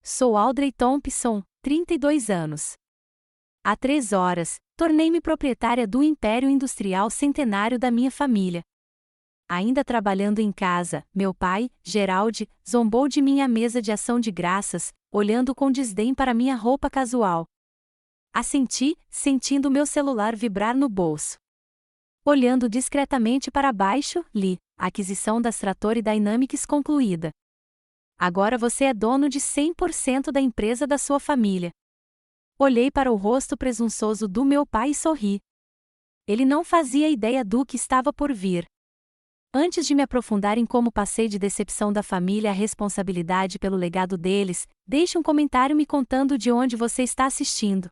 Sou Audrey Thompson, 32 anos. Há 3 horas, tornei-me proprietária do império industrial centenário da minha família. Ainda trabalhando em casa, meu pai, Gerald, zombou de mim à mesa de ação de graças, olhando com desdém para minha roupa casual. Assenti, sentindo meu celular vibrar no bolso. Olhando discretamente para baixo, li: aquisição da Stratori Dynamics concluída. Agora você é dono de 100% da empresa da sua família. Olhei para o rosto presunçoso do meu pai e sorri. Ele não fazia ideia do que estava por vir. Antes de me aprofundar em como passei de decepção da família à responsabilidade pelo legado deles, deixe um comentário me contando de onde você está assistindo.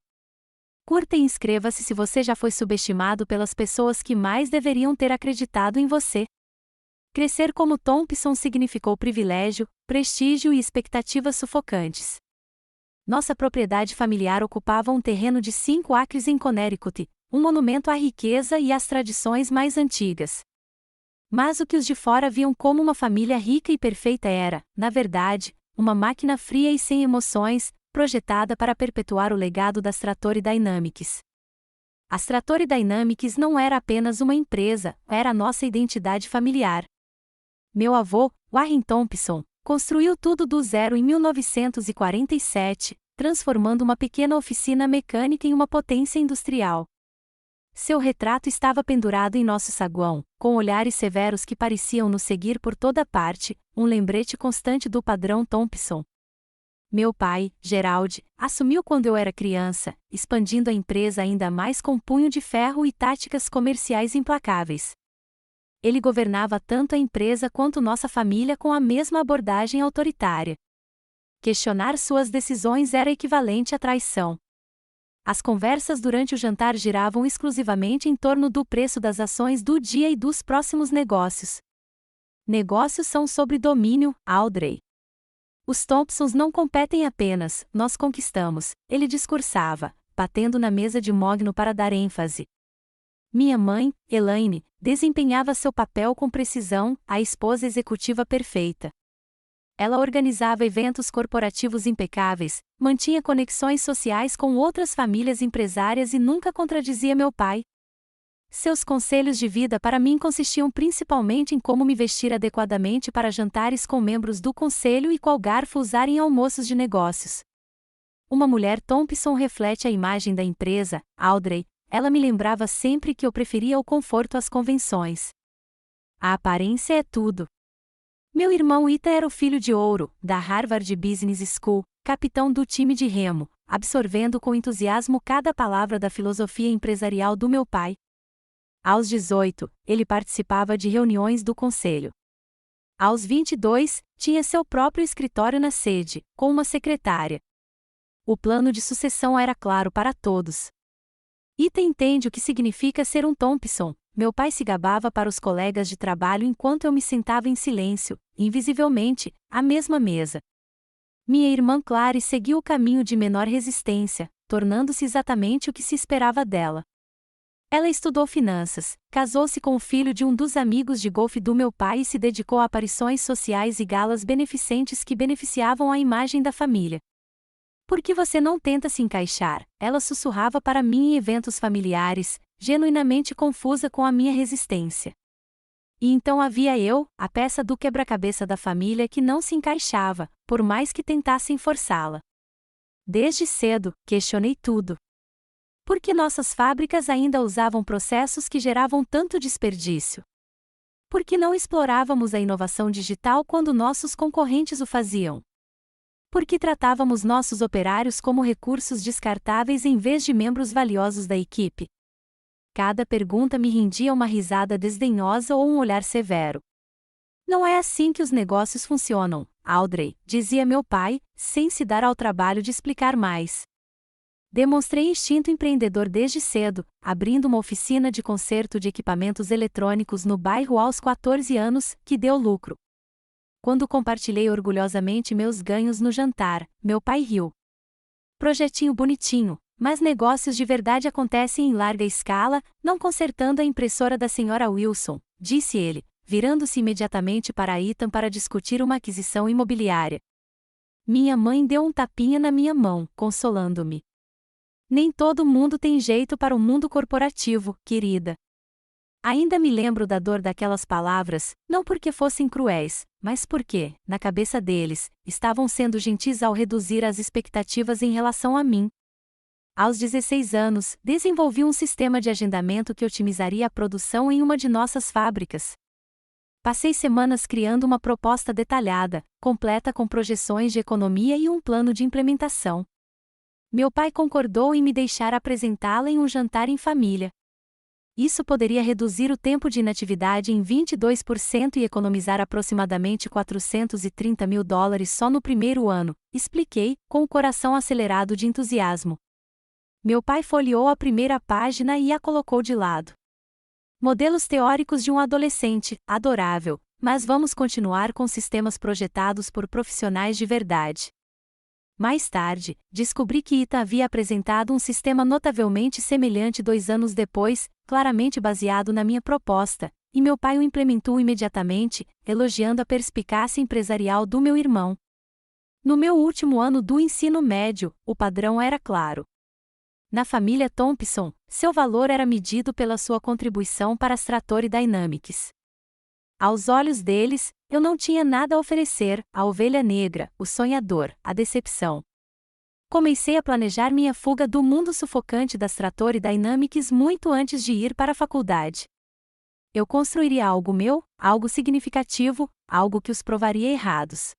Curta e inscreva-se se você já foi subestimado pelas pessoas que mais deveriam ter acreditado em você. Crescer como Thompson significou privilégio, prestígio e expectativas sufocantes. Nossa propriedade familiar ocupava um terreno de 5 acres em Connecticut, um monumento à riqueza e às tradições mais antigas. Mas o que os de fora viam como uma família rica e perfeita era, na verdade, uma máquina fria e sem emoções, projetada para perpetuar o legado da Stratori Dynamics. A Stratori Dynamics não era apenas uma empresa, era a nossa identidade familiar. Meu avô, Warren Thompson, construiu tudo do zero em 1947, transformando uma pequena oficina mecânica em uma potência industrial. Seu retrato estava pendurado em nosso saguão, com olhares severos que pareciam nos seguir por toda parte, um lembrete constante do padrão Thompson. Meu pai, Gerald, assumiu quando eu era criança, expandindo a empresa ainda mais com punho de ferro e táticas comerciais implacáveis. Ele governava tanto a empresa quanto nossa família com a mesma abordagem autoritária. Questionar suas decisões era equivalente à traição. As conversas durante o jantar giravam exclusivamente em torno do preço das ações do dia e dos próximos negócios. Negócios são sobre domínio, Audrey. Os Thompsons não competem apenas, nós conquistamos, ele discursava, batendo na mesa de mogno para dar ênfase. Minha mãe, Elaine, desempenhava seu papel com precisão, a esposa executiva perfeita. Ela organizava eventos corporativos impecáveis, mantinha conexões sociais com outras famílias empresárias e nunca contradizia meu pai. Seus conselhos de vida para mim consistiam principalmente em como me vestir adequadamente para jantares com membros do conselho e qual garfo usar em almoços de negócios. Uma mulher Thompson reflete a imagem da empresa, Audrey. Ela me lembrava sempre que eu preferia o conforto às convenções. A aparência é tudo. Meu irmão Ita era o filho de ouro, da Harvard Business School, capitão do time de remo, absorvendo com entusiasmo cada palavra da filosofia empresarial do meu pai. Aos 18, ele participava de reuniões do conselho. Aos 22, tinha seu próprio escritório na sede, com uma secretária. O plano de sucessão era claro para todos. Ita entende o que significa ser um Thompson. Meu pai se gabava para os colegas de trabalho enquanto eu me sentava em silêncio, invisivelmente, à mesma mesa. Minha irmã Clary seguiu o caminho de menor resistência, tornando-se exatamente o que se esperava dela. Ela estudou finanças, casou-se com o filho de um dos amigos de golfe do meu pai e se dedicou a aparições sociais e galas beneficentes que beneficiavam a imagem da família. Por que você não tenta se encaixar? Ela sussurrava para mim em eventos familiares, genuinamente confusa com a minha resistência. E então havia eu, a peça do quebra-cabeça da família que não se encaixava, por mais que tentassem forçá-la. Desde cedo, questionei tudo. Por que nossas fábricas ainda usavam processos que geravam tanto desperdício? Por que não explorávamos a inovação digital quando nossos concorrentes o faziam? Por que tratávamos nossos operários como recursos descartáveis em vez de membros valiosos da equipe? Cada pergunta me rendia uma risada desdenhosa ou um olhar severo. Não é assim que os negócios funcionam, Audrey, dizia meu pai, sem se dar ao trabalho de explicar mais. Demonstrei instinto empreendedor desde cedo, abrindo uma oficina de conserto de equipamentos eletrônicos no bairro aos 14 anos, que deu lucro. Quando compartilhei orgulhosamente meus ganhos no jantar, meu pai riu. Projetinho bonitinho, mas negócios de verdade acontecem em larga escala, não consertando a impressora da senhora Wilson, disse ele, virando-se imediatamente para Ethan para discutir uma aquisição imobiliária. Minha mãe deu um tapinha na minha mão, consolando-me. Nem todo mundo tem jeito para o mundo corporativo, querida. Ainda me lembro da dor daquelas palavras, não porque fossem cruéis, mas porque, na cabeça deles, estavam sendo gentis ao reduzir as expectativas em relação a mim. Aos 16 anos, desenvolvi um sistema de agendamento que otimizaria a produção em uma de nossas fábricas. Passei semanas criando uma proposta detalhada, completa com projeções de economia e um plano de implementação. Meu pai concordou em me deixar apresentá-la em um jantar em família. Isso poderia reduzir o tempo de inatividade em 22% e economizar aproximadamente $430 mil só no primeiro ano, expliquei, com o coração acelerado de entusiasmo. Meu pai folheou a primeira página e a colocou de lado. Modelos teóricos de um adolescente, adorável, mas vamos continuar com sistemas projetados por profissionais de verdade. Mais tarde, descobri que Ita havia apresentado um sistema notavelmente semelhante 2 anos depois, claramente baseado na minha proposta, e meu pai o implementou imediatamente, elogiando a perspicácia empresarial do meu irmão. No meu último ano do ensino médio, o padrão era claro. Na família Thompson, seu valor era medido pela sua contribuição para as Trattori Dynamics. Aos olhos deles, eu não tinha nada a oferecer, a ovelha negra, o sonhador, a decepção. Comecei a planejar minha fuga do mundo sufocante das Trattori Dynamics muito antes de ir para a faculdade. Eu construiria algo meu, algo significativo, algo que os provaria errados.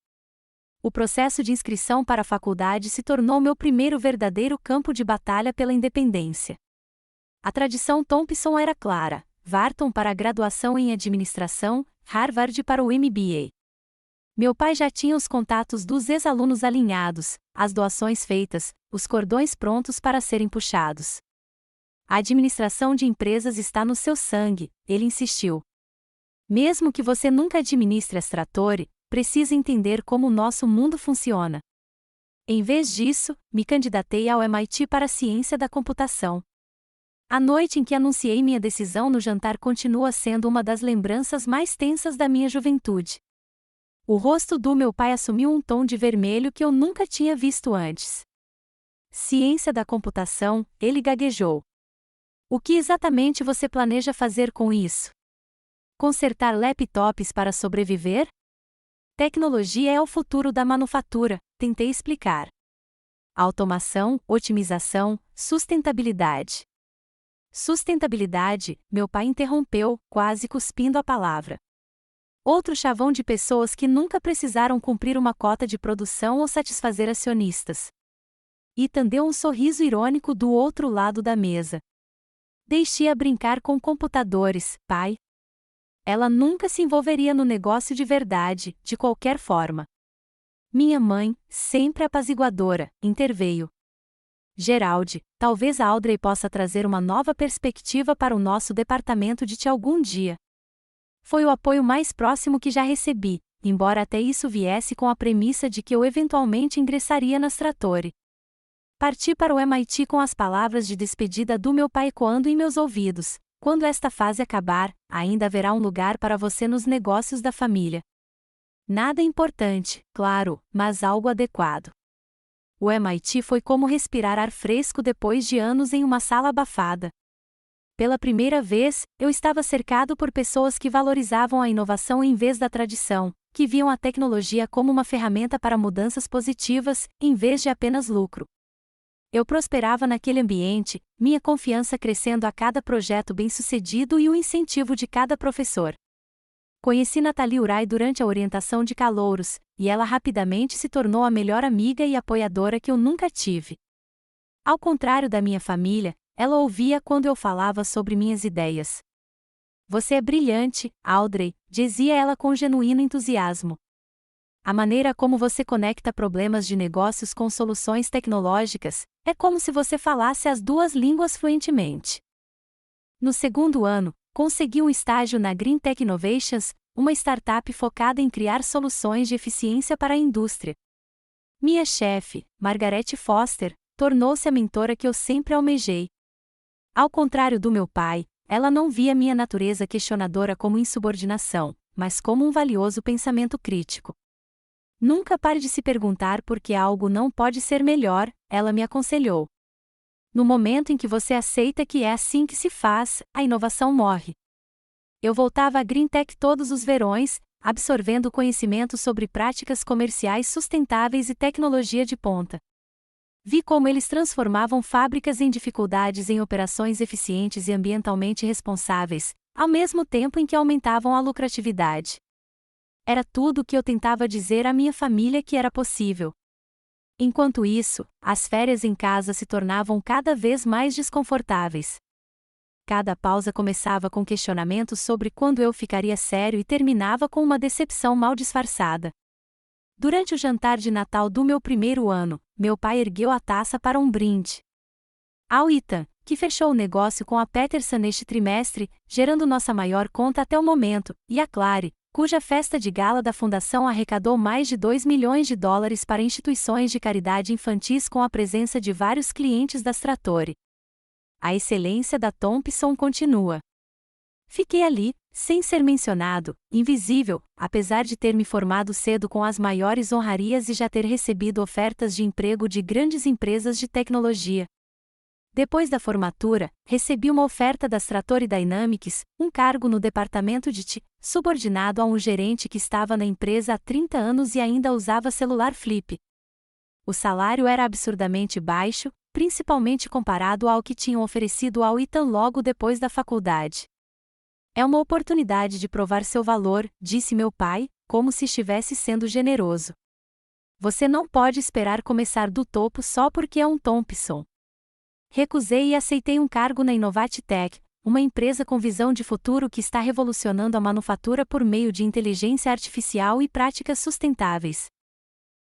O processo de inscrição para a faculdade se tornou meu primeiro verdadeiro campo de batalha pela independência. A tradição Thompson era clara: Wharton para a graduação em administração, Harvard para o MBA. Meu pai já tinha os contatos dos ex-alunos alinhados, as doações feitas, os cordões prontos para serem puxados. A administração de empresas está no seu sangue, ele insistiu. Mesmo que você nunca administre as Trattori, precisa entender como o nosso mundo funciona. Em vez disso, me candidatei ao MIT para a ciência da computação. A noite em que anunciei minha decisão no jantar continua sendo uma das lembranças mais tensas da minha juventude. O rosto do meu pai assumiu um tom de vermelho que eu nunca tinha visto antes. Ciência da computação, ele gaguejou. O que exatamente você planeja fazer com isso? Consertar laptops para sobreviver? Tecnologia é o futuro da manufatura, tentei explicar. Automação, otimização, sustentabilidade. Sustentabilidade, meu pai interrompeu, quase cuspindo a palavra. Outro chavão de pessoas que nunca precisaram cumprir uma cota de produção ou satisfazer acionistas. Ethan deu um sorriso irônico do outro lado da mesa. Deixe-a brincar com computadores, pai. Ela nunca se envolveria no negócio de verdade, de qualquer forma. Minha mãe, sempre apaziguadora, interveio. Gerald, talvez a Audrey possa trazer uma nova perspectiva para o nosso departamento de TI algum dia. Foi o apoio mais próximo que já recebi, embora até isso viesse com a premissa de que eu eventualmente ingressaria nas Trattori. Parti para o MIT com as palavras de despedida do meu pai ecoando em meus ouvidos. Quando esta fase acabar, ainda haverá um lugar para você nos negócios da família. Nada importante, claro, mas algo adequado. O MIT foi como respirar ar fresco depois de anos em uma sala abafada. Pela primeira vez, eu estava cercado por pessoas que valorizavam a inovação em vez da tradição, que viam a tecnologia como uma ferramenta para mudanças positivas, em vez de apenas lucro. Eu prosperava naquele ambiente, minha confiança crescendo a cada projeto bem-sucedido e o incentivo de cada professor. Conheci Nathalie Urai durante a orientação de calouros, e ela rapidamente se tornou a melhor amiga e apoiadora que eu nunca tive. Ao contrário da minha família, ela ouvia quando eu falava sobre minhas ideias. Você é brilhante, Audrey, dizia ela com genuíno entusiasmo. A maneira como você conecta problemas de negócios com soluções tecnológicas é como se você falasse as duas línguas fluentemente. No segundo ano, consegui um estágio na Green Tech Innovations, uma startup focada em criar soluções de eficiência para a indústria. Minha chefe, Margaret Foster, tornou-se a mentora que eu sempre almejei. Ao contrário do meu pai, ela não via minha natureza questionadora como insubordinação, mas como um valioso pensamento crítico. Nunca pare de se perguntar por que algo não pode ser melhor, ela me aconselhou. No momento em que você aceita que é assim que se faz, a inovação morre. Eu voltava à GreenTech todos os verões, absorvendo conhecimento sobre práticas comerciais sustentáveis e tecnologia de ponta. Vi como eles transformavam fábricas em dificuldades em operações eficientes e ambientalmente responsáveis, ao mesmo tempo em que aumentavam a lucratividade. Era tudo o que eu tentava dizer à minha família que era possível. Enquanto isso, as férias em casa se tornavam cada vez mais desconfortáveis. Cada pausa começava com questionamentos sobre quando eu ficaria sério e terminava com uma decepção mal disfarçada. Durante o jantar de Natal do meu primeiro ano, meu pai ergueu a taça para um brinde. Ao Ethan, que fechou o negócio com a Peterson neste trimestre, gerando nossa maior conta até o momento, e a Clary, cuja festa de gala da fundação arrecadou mais de $2 milhões para instituições de caridade infantis com a presença de vários clientes da Stratori. A excelência da Thompson continua. Fiquei ali, sem ser mencionado, invisível, apesar de ter me formado cedo com as maiores honrarias e já ter recebido ofertas de emprego de grandes empresas de tecnologia. Depois da formatura, recebi uma oferta da Stratori Dynamics, um cargo no departamento de TI, subordinado a um gerente que estava na empresa há 30 anos e ainda usava celular flip. O salário era absurdamente baixo, principalmente comparado ao que tinham oferecido ao Ethan logo depois da faculdade. É uma oportunidade de provar seu valor, disse meu pai, como se estivesse sendo generoso. Você não pode esperar começar do topo só porque é um Thompson. Recusei e aceitei um cargo na Innovatech, uma empresa com visão de futuro que está revolucionando a manufatura por meio de inteligência artificial e práticas sustentáveis.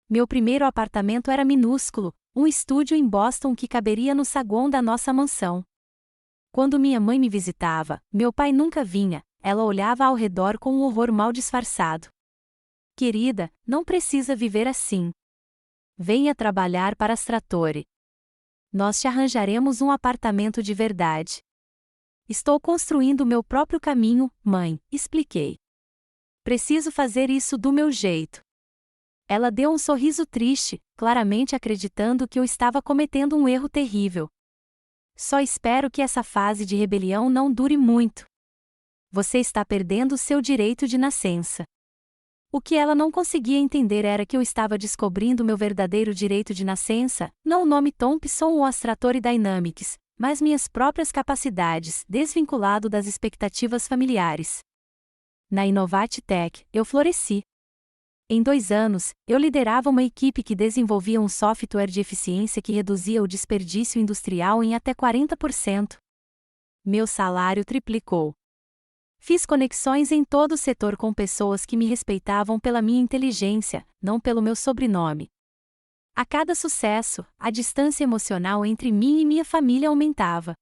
Meu primeiro apartamento era minúsculo, um estúdio em Boston que caberia no saguão da nossa mansão. Quando minha mãe me visitava, meu pai nunca vinha, ela olhava ao redor com um horror mal disfarçado. Querida, não precisa viver assim. Venha trabalhar para a Stratori. Nós te arranjaremos um apartamento de verdade. Estou construindo meu próprio caminho, mãe, expliquei. Preciso fazer isso do meu jeito. Ela deu um sorriso triste, claramente acreditando que eu estava cometendo um erro terrível. Só espero que essa fase de rebelião não dure muito. Você está perdendo seu direito de nascença. O que ela não conseguia entender era que eu estava descobrindo meu verdadeiro direito de nascença, não o nome Thompson ou a Stratori Dynamics, mas minhas próprias capacidades, desvinculado das expectativas familiares. Na Innovatech, eu floresci. Em 2 anos, eu liderava uma equipe que desenvolvia um software de eficiência que reduzia o desperdício industrial em até 40%. Meu salário triplicou. Fiz conexões em todo o setor com pessoas que me respeitavam pela minha inteligência, não pelo meu sobrenome. A cada sucesso, a distância emocional entre mim e minha família aumentava.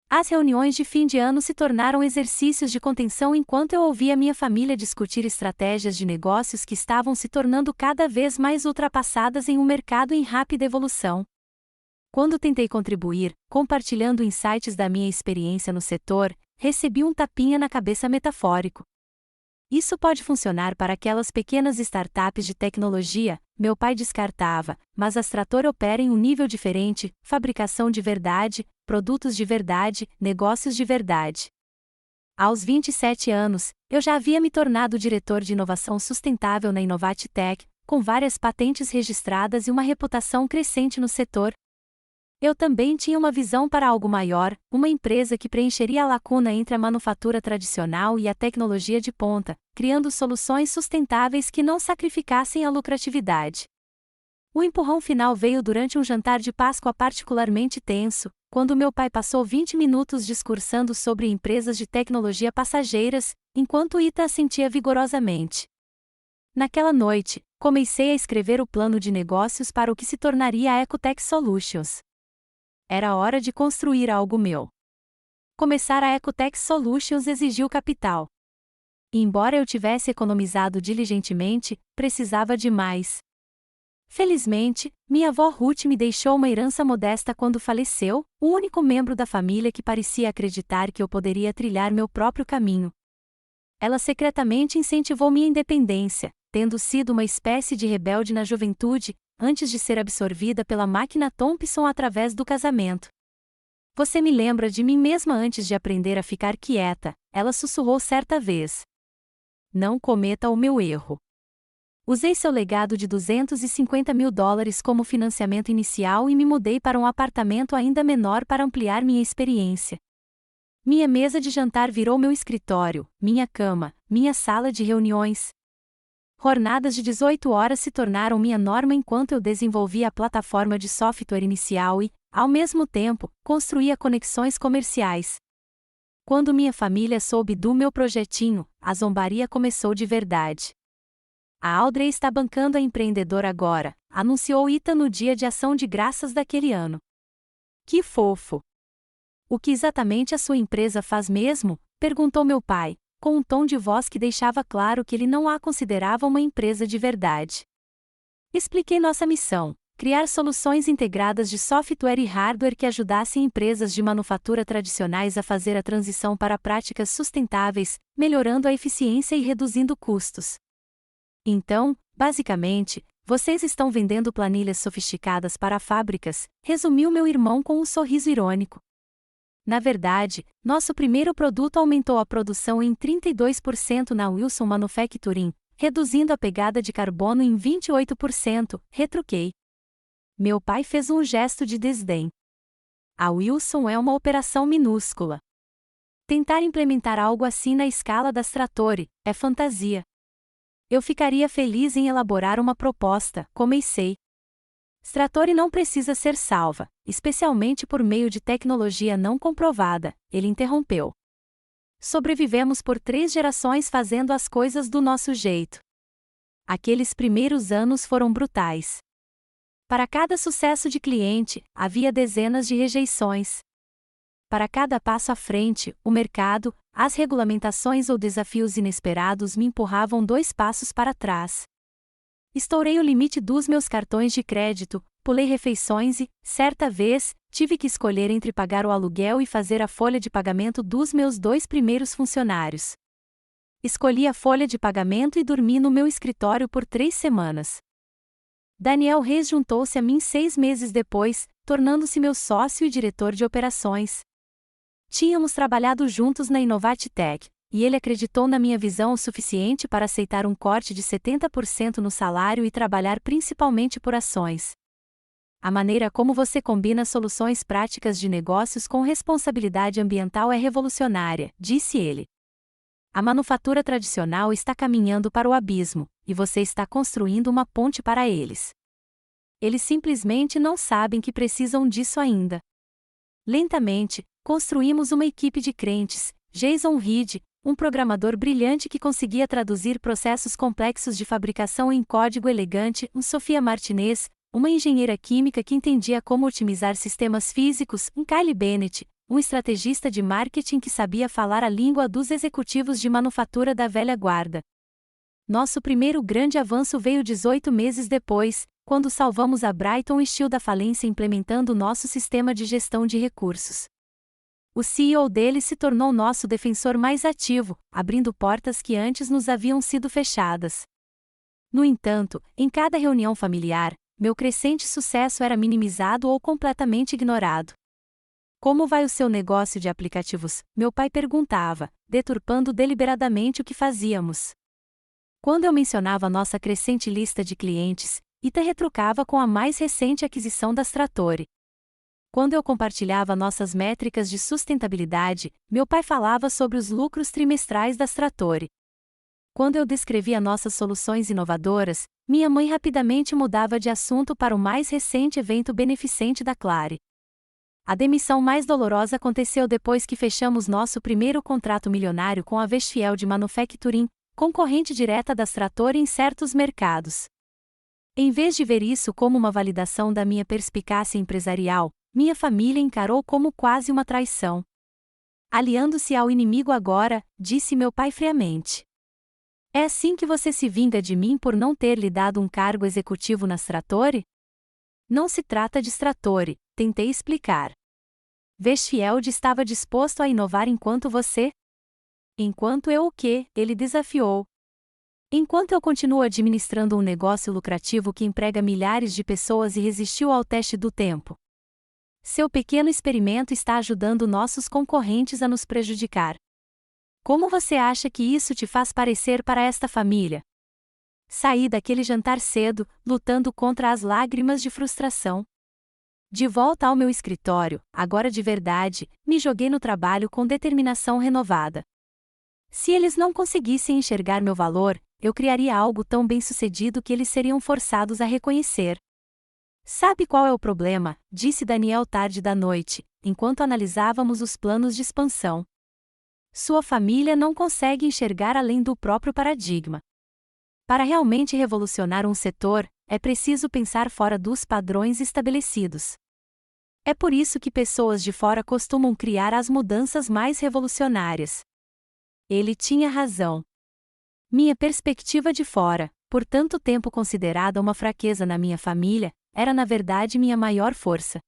As reuniões de fim de ano se tornaram exercícios de contenção enquanto eu ouvia minha família discutir estratégias de negócios que estavam se tornando cada vez mais ultrapassadas em um mercado em rápida evolução. Quando tentei contribuir, compartilhando insights da minha experiência no setor, recebi um tapinha na cabeça metafórico. Isso pode funcionar para aquelas pequenas startups de tecnologia, meu pai descartava, mas a Stratori opera em um nível diferente, fabricação de verdade, produtos de verdade, negócios de verdade. Aos 27 anos, eu já havia me tornado diretor de inovação sustentável na Innovatech, com várias patentes registradas e uma reputação crescente no setor. Eu também tinha uma visão para algo maior, uma empresa que preencheria a lacuna entre a manufatura tradicional e a tecnologia de ponta, criando soluções sustentáveis que não sacrificassem a lucratividade. O empurrão final veio durante um jantar de Páscoa particularmente tenso, quando meu pai passou 20 minutos discursando sobre empresas de tecnologia passageiras, enquanto Ita assentia vigorosamente. Naquela noite, comecei a escrever o plano de negócios para o que se tornaria a Ecotech Solutions. Era hora de construir algo meu. Começar a Ecotech Solutions exigiu capital. E embora eu tivesse economizado diligentemente, precisava de mais. Felizmente, minha avó Ruth me deixou uma herança modesta quando faleceu, o único membro da família que parecia acreditar que eu poderia trilhar meu próprio caminho. Ela secretamente incentivou minha independência, tendo sido uma espécie de rebelde na juventude, antes de ser absorvida pela máquina Thompson através do casamento. Você me lembra de mim mesma antes de aprender a ficar quieta, ela sussurrou certa vez. Não cometa o meu erro. Usei seu legado de $250.000 como financiamento inicial e me mudei para um apartamento ainda menor para ampliar minha experiência. Minha mesa de jantar virou meu escritório, minha cama, minha sala de reuniões. Jornadas de 18 horas se tornaram minha norma enquanto eu desenvolvia a plataforma de software inicial e, ao mesmo tempo, construía conexões comerciais. Quando minha família soube do meu projetinho, a zombaria começou de verdade. A Audrey está bancando a empreendedora agora, anunciou Ita no dia de ação de graças daquele ano. Que fofo! O que exatamente a sua empresa faz mesmo? Perguntou meu pai, com um tom de voz que deixava claro que ele não a considerava uma empresa de verdade. Expliquei nossa missão: criar soluções integradas de software e hardware que ajudassem empresas de manufatura tradicionais a fazer a transição para práticas sustentáveis, melhorando a eficiência e reduzindo custos. Então, basicamente, vocês estão vendendo planilhas sofisticadas para fábricas, resumiu meu irmão com um sorriso irônico. Na verdade, nosso primeiro produto aumentou a produção em 32% na Wilson Manufacturing, reduzindo a pegada de carbono em 28%, retruquei. Meu pai fez um gesto de desdém. A Wilson é uma operação minúscula. Tentar implementar algo assim na escala da Stratori é fantasia. Eu ficaria feliz em elaborar uma proposta, comecei. Stratori não precisa ser salva, especialmente por meio de tecnologia não comprovada, ele interrompeu. Sobrevivemos por 3 gerações fazendo as coisas do nosso jeito. Aqueles primeiros anos foram brutais. Para cada sucesso de cliente, havia dezenas de rejeições. Para cada passo à frente, o mercado, as regulamentações ou desafios inesperados me empurravam 2 passos para trás. Estourei o limite dos meus cartões de crédito, pulei refeições e, certa vez, tive que escolher entre pagar o aluguel e fazer a folha de pagamento dos meus 2 primeiros funcionários. Escolhi a folha de pagamento e dormi no meu escritório por 3 semanas. Daniel Reis juntou-se a mim 6 meses depois, tornando-se meu sócio e diretor de operações. Tínhamos trabalhado juntos na Innovatech, e ele acreditou na minha visão o suficiente para aceitar um corte de 70% no salário e trabalhar principalmente por ações. A maneira como você combina soluções práticas de negócios com responsabilidade ambiental é revolucionária, disse ele. A manufatura tradicional está caminhando para o abismo, e você está construindo uma ponte para eles. Eles simplesmente não sabem que precisam disso ainda. Lentamente, construímos uma equipe de crentes, Jason Reed, um programador brilhante que conseguia traduzir processos complexos de fabricação em código elegante, Sofia Martinez, uma engenheira química que entendia como otimizar sistemas físicos, Kylie Bennett, um estrategista de marketing que sabia falar a língua dos executivos de manufatura da velha guarda. Nosso primeiro grande avanço veio 18 meses depois, quando salvamos a Brighton Steel da falência implementando nosso sistema de gestão de recursos. O CEO dele se tornou nosso defensor mais ativo, abrindo portas que antes nos haviam sido fechadas. No entanto, em cada reunião familiar, meu crescente sucesso era minimizado ou completamente ignorado. Como vai o seu negócio de aplicativos? Meu pai perguntava, deturpando deliberadamente o que fazíamos. Quando eu mencionava nossa crescente lista de clientes, Ita retrucava com a mais recente aquisição da Stratori. Quando eu compartilhava nossas métricas de sustentabilidade, meu pai falava sobre os lucros trimestrais da Stratori. Quando eu descrevia nossas soluções inovadoras, minha mãe rapidamente mudava de assunto para o mais recente evento beneficente da Clare. A demissão mais dolorosa aconteceu depois que fechamos nosso primeiro contrato milionário com a Westfield de Manufacturing, concorrente direta da Stratori em certos mercados. Em vez de ver isso como uma validação da minha perspicácia empresarial, minha família encarou como quase uma traição. Aliando-se ao inimigo agora, disse meu pai friamente. É assim que você se vinga de mim por não ter lhe dado um cargo executivo na Stratori? Não se trata de Stratori, tentei explicar. Westfield estava disposto a inovar enquanto você? Enquanto eu o quê? Ele desafiou. Enquanto eu continuo administrando um negócio lucrativo que emprega milhares de pessoas e resistiu ao teste do tempo. Seu pequeno experimento está ajudando nossos concorrentes a nos prejudicar. Como você acha que isso te faz parecer para esta família? Saí daquele jantar cedo, lutando contra as lágrimas de frustração. De volta ao meu escritório, agora de verdade, me joguei no trabalho com determinação renovada. Se eles não conseguissem enxergar meu valor, eu criaria algo tão bem-sucedido que eles seriam forçados a reconhecer. Sabe qual é o problema? Disse Daniel tarde da noite, enquanto analisávamos os planos de expansão. Sua família não consegue enxergar além do próprio paradigma. Para realmente revolucionar um setor, é preciso pensar fora dos padrões estabelecidos. É por isso que pessoas de fora costumam criar as mudanças mais revolucionárias. Ele tinha razão. Minha perspectiva de fora, por tanto tempo considerada uma fraqueza na minha família, era na verdade minha maior força.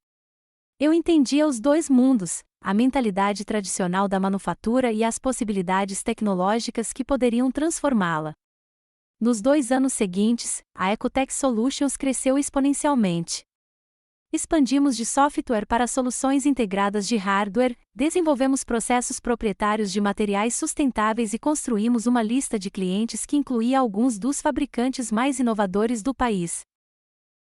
Eu entendia os dois mundos, a mentalidade tradicional da manufatura e as possibilidades tecnológicas que poderiam transformá-la. Nos 2 anos seguintes, a Ecotech Solutions cresceu exponencialmente. Expandimos de software para soluções integradas de hardware, desenvolvemos processos proprietários de materiais sustentáveis e construímos uma lista de clientes que incluía alguns dos fabricantes mais inovadores do país.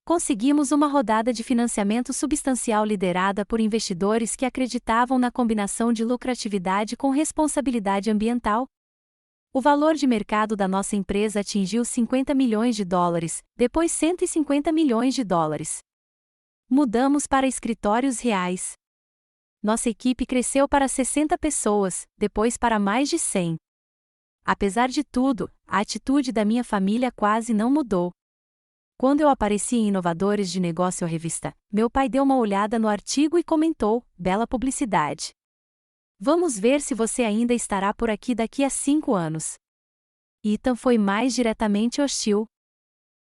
Conseguimos uma rodada de financiamento substancial liderada por investidores que acreditavam na combinação de lucratividade com responsabilidade ambiental. O valor de mercado da nossa empresa atingiu $50 milhões, depois $150 milhões. Mudamos para escritórios reais. Nossa equipe cresceu para 60 pessoas, depois para mais de 100. Apesar de tudo, a atitude da minha família quase não mudou. Quando eu apareci em Inovadores de Negócio à revista, meu pai deu uma olhada no artigo e comentou: bela publicidade. Vamos ver se você ainda estará por aqui daqui a 5 anos. Ethan foi mais diretamente hostil.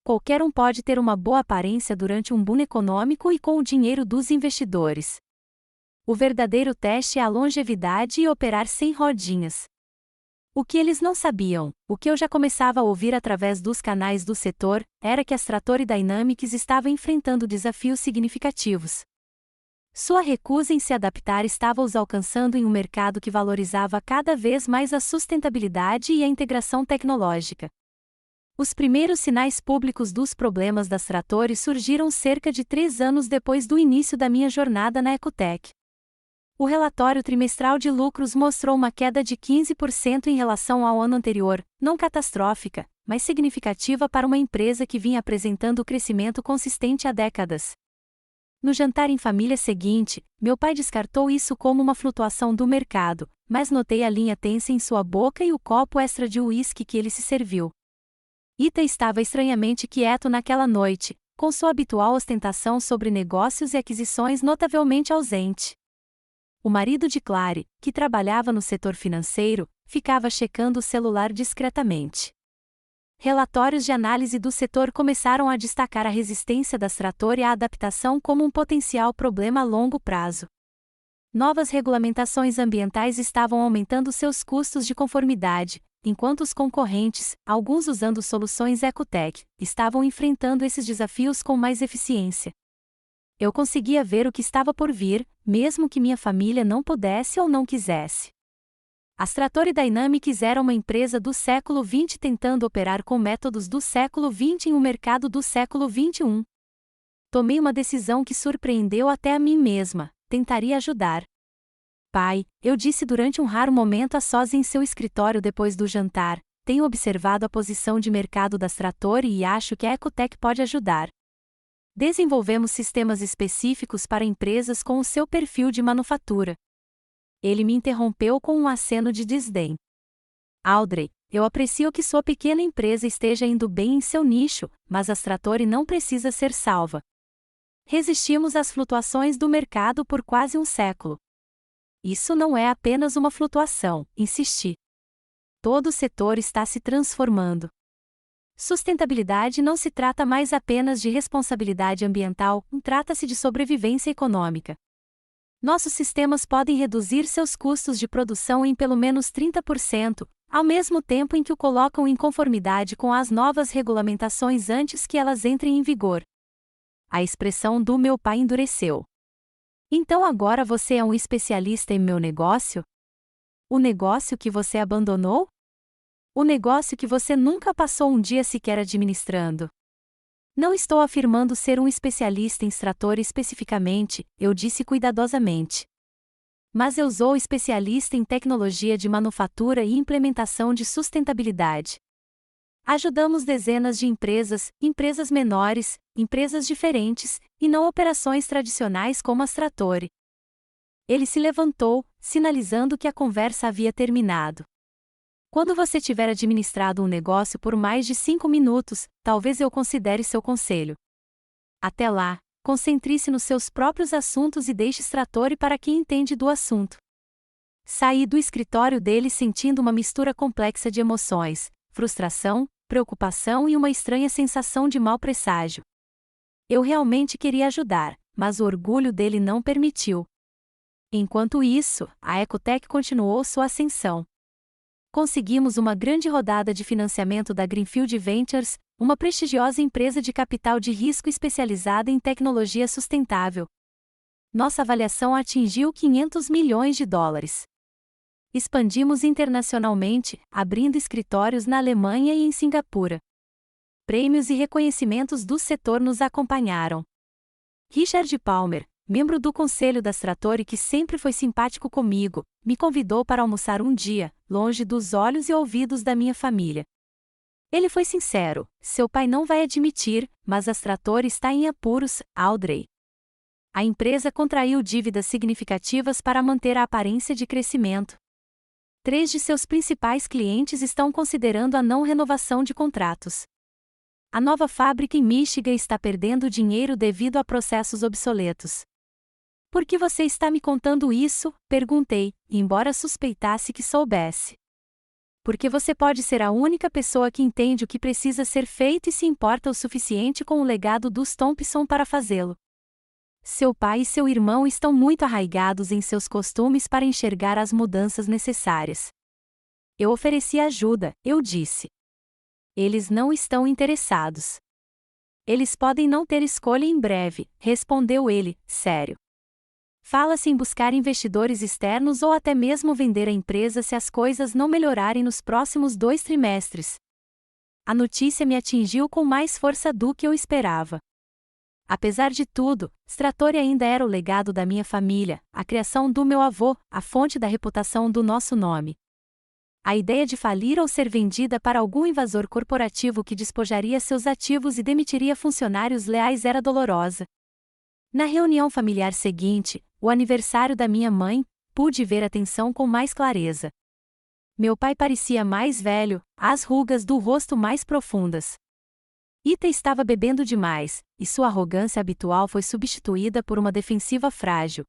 Qualquer um pode ter uma boa aparência durante um boom econômico e com o dinheiro dos investidores. O verdadeiro teste é a longevidade e operar sem rodinhas. O que eles não sabiam, o que eu já começava a ouvir através dos canais do setor, era que a Strator Dynamics estava enfrentando desafios significativos. Sua recusa em se adaptar estava os alcançando em um mercado que valorizava cada vez mais a sustentabilidade e a integração tecnológica. Os primeiros sinais públicos dos problemas da Strator surgiram cerca de 3 anos depois do início da minha jornada na Ecotech. O relatório trimestral de lucros mostrou uma queda de 15% em relação ao ano anterior, não catastrófica, mas significativa para uma empresa que vinha apresentando crescimento consistente há décadas. No jantar em família seguinte, meu pai descartou isso como uma flutuação do mercado, mas notei a linha tensa em sua boca e o copo extra de uísque que ele se serviu. Ita estava estranhamente quieto naquela noite, com sua habitual ostentação sobre negócios e aquisições notavelmente ausente. O marido de Clary, que trabalhava no setor financeiro, ficava checando o celular discretamente. Relatórios de análise do setor começaram a destacar a resistência da Strator e a adaptação como um potencial problema a longo prazo. Novas regulamentações ambientais estavam aumentando seus custos de conformidade, enquanto os concorrentes, alguns usando soluções Ecotech, estavam enfrentando esses desafios com mais eficiência. Eu conseguia ver o que estava por vir, mesmo que minha família não pudesse ou não quisesse. A Strator Dynamics era uma empresa do século XX tentando operar com métodos do século XX em um mercado do século XXI. Tomei uma decisão que surpreendeu até a mim mesma: tentaria ajudar. Pai, eu disse durante um raro momento a sós em seu escritório depois do jantar, tenho observado a posição de mercado da Strator e acho que a Ecotech pode ajudar. Desenvolvemos sistemas específicos para empresas com o seu perfil de manufatura. Ele me interrompeu com um aceno de desdém. Audrey, eu aprecio que sua pequena empresa esteja indo bem em seu nicho, mas a Strator não precisa ser salva. Resistimos às flutuações do mercado por quase um século. Isso não é apenas uma flutuação, insisti. Todo o setor está se transformando. Sustentabilidade não se trata mais apenas de responsabilidade ambiental, trata-se de sobrevivência econômica. Nossos sistemas podem reduzir seus custos de produção em pelo menos 30%, ao mesmo tempo em que o colocam em conformidade com as novas regulamentações antes que elas entrem em vigor. A expressão do meu pai endureceu. Então agora você é um especialista em meu negócio? O negócio que você abandonou? O negócio que você nunca passou um dia sequer administrando? Não estou afirmando ser um especialista em extrator especificamente, eu disse cuidadosamente. Mas eu sou especialista em tecnologia de manufatura e implementação de sustentabilidade. Ajudamos dezenas de empresas, empresas menores, empresas diferentes, e não operações tradicionais como a Trattori. Ele se levantou, sinalizando que a conversa havia terminado. Quando você tiver administrado um negócio por mais de 5 minutos, talvez eu considere seu conselho. Até lá, concentre-se nos seus próprios assuntos e deixe Trattori para quem entende do assunto. Saí do escritório dele sentindo uma mistura complexa de emoções, frustração, preocupação e uma estranha sensação de mau presságio. Eu realmente queria ajudar, mas o orgulho dele não permitiu. Enquanto isso, a Ecotech continuou sua ascensão. Conseguimos uma grande rodada de financiamento da Greenfield Ventures, uma prestigiosa empresa de capital de risco especializada em tecnologia sustentável. Nossa avaliação atingiu US$ 500 milhões. Expandimos internacionalmente, abrindo escritórios na Alemanha e em Singapura. Prêmios e reconhecimentos do setor nos acompanharam. Richard Palmer, membro do conselho da Trattori que sempre foi simpático comigo, me convidou para almoçar um dia, longe dos olhos e ouvidos da minha família. Ele foi sincero: seu pai não vai admitir, mas a Trattori está em apuros, Audrey. A empresa contraiu dívidas significativas para manter a aparência de crescimento. 3 de seus principais clientes estão considerando a não renovação de contratos. A nova fábrica em Michigan está perdendo dinheiro devido a processos obsoletos. Por que você está me contando isso? Perguntei, embora suspeitasse que soubesse. Porque você pode ser a única pessoa que entende o que precisa ser feito e se importa o suficiente com o legado dos Thompson para fazê-lo. Seu pai e seu irmão estão muito arraigados em seus costumes para enxergar as mudanças necessárias. Eu ofereci ajuda, eu disse. Eles não estão interessados. Eles podem não ter escolha em breve, respondeu ele, sério. Fala-se em buscar investidores externos ou até mesmo vender a empresa se as coisas não melhorarem nos próximos 2 trimestres. A notícia me atingiu com mais força do que eu esperava. Apesar de tudo, Trattori ainda era o legado da minha família, a criação do meu avô, a fonte da reputação do nosso nome. A ideia de falir ou ser vendida para algum invasor corporativo que despojaria seus ativos e demitiria funcionários leais era dolorosa. Na reunião familiar seguinte, o aniversário da minha mãe, pude ver a tensão com mais clareza. Meu pai parecia mais velho, as rugas do rosto mais profundas. Ita estava bebendo demais, e sua arrogância habitual foi substituída por uma defensiva frágil.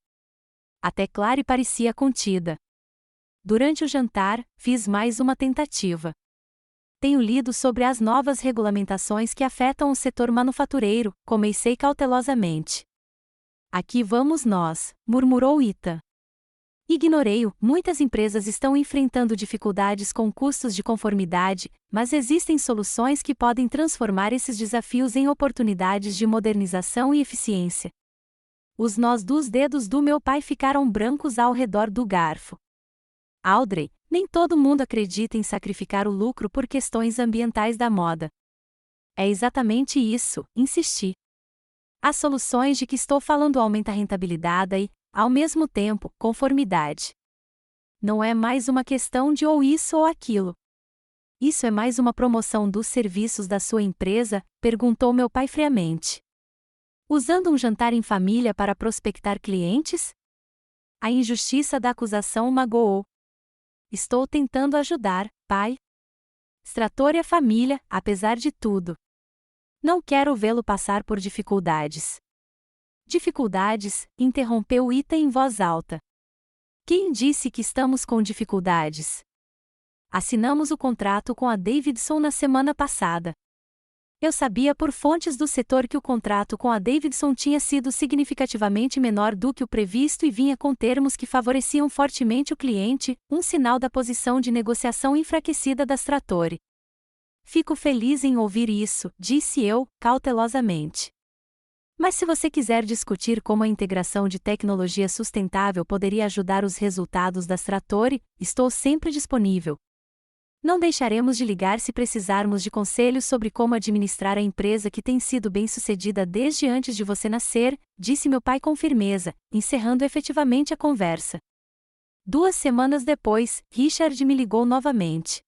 Até Clary parecia contida. Durante o jantar, fiz mais uma tentativa. Tenho lido sobre as novas regulamentações que afetam o setor manufatureiro, comecei cautelosamente. Aqui vamos nós, murmurou Ita. Ignorei-o, muitas empresas estão enfrentando dificuldades com custos de conformidade, mas existem soluções que podem transformar esses desafios em oportunidades de modernização e eficiência. Os nós dos dedos do meu pai ficaram brancos ao redor do garfo. Audrey, nem todo mundo acredita em sacrificar o lucro por questões ambientais da moda. É exatamente isso, insisti. As soluções de que estou falando aumentam a rentabilidade e, ao mesmo tempo, conformidade. Não é mais uma questão de ou isso ou aquilo. Isso é mais uma promoção dos serviços da sua empresa? Perguntou meu pai friamente. Usando um jantar em família para prospectar clientes? A injustiça da acusação o magoou. Estou tentando ajudar, pai. Trattori a família, apesar de tudo. Não quero vê-lo passar por dificuldades. Dificuldades? Interrompeu Ita em voz alta. Quem disse que estamos com dificuldades? Assinamos o contrato com a Davidson na semana passada. Eu sabia por fontes do setor que o contrato com a Davidson tinha sido significativamente menor do que o previsto e vinha com termos que favoreciam fortemente o cliente, um sinal da posição de negociação enfraquecida da Stratori. Fico feliz em ouvir isso, disse eu, cautelosamente. Mas se você quiser discutir como a integração de tecnologia sustentável poderia ajudar os resultados da Stratori, estou sempre disponível. Não deixaremos de ligar se precisarmos de conselhos sobre como administrar a empresa que tem sido bem-sucedida desde antes de você nascer, disse meu pai com firmeza, encerrando efetivamente a conversa. 2 semanas depois, Richard me ligou novamente.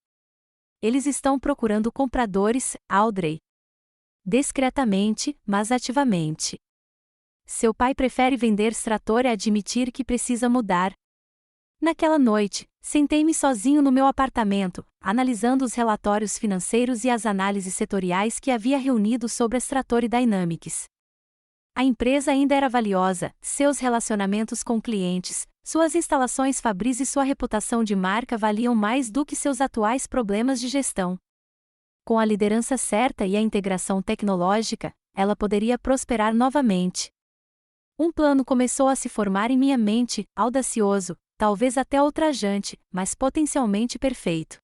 Eles estão procurando compradores, Audrey. Discretamente, mas ativamente. Seu pai prefere vender Stratori a admitir que precisa mudar. Naquela noite, sentei-me sozinho no meu apartamento, analisando os relatórios financeiros e as análises setoriais que havia reunido sobre a Stratori Dynamics. A empresa ainda era valiosa, seus relacionamentos com clientes, suas instalações fabris e sua reputação de marca valiam mais do que seus atuais problemas de gestão. Com a liderança certa e a integração tecnológica, ela poderia prosperar novamente. Um plano começou a se formar em minha mente, audacioso, talvez até ultrajante, mas potencialmente perfeito.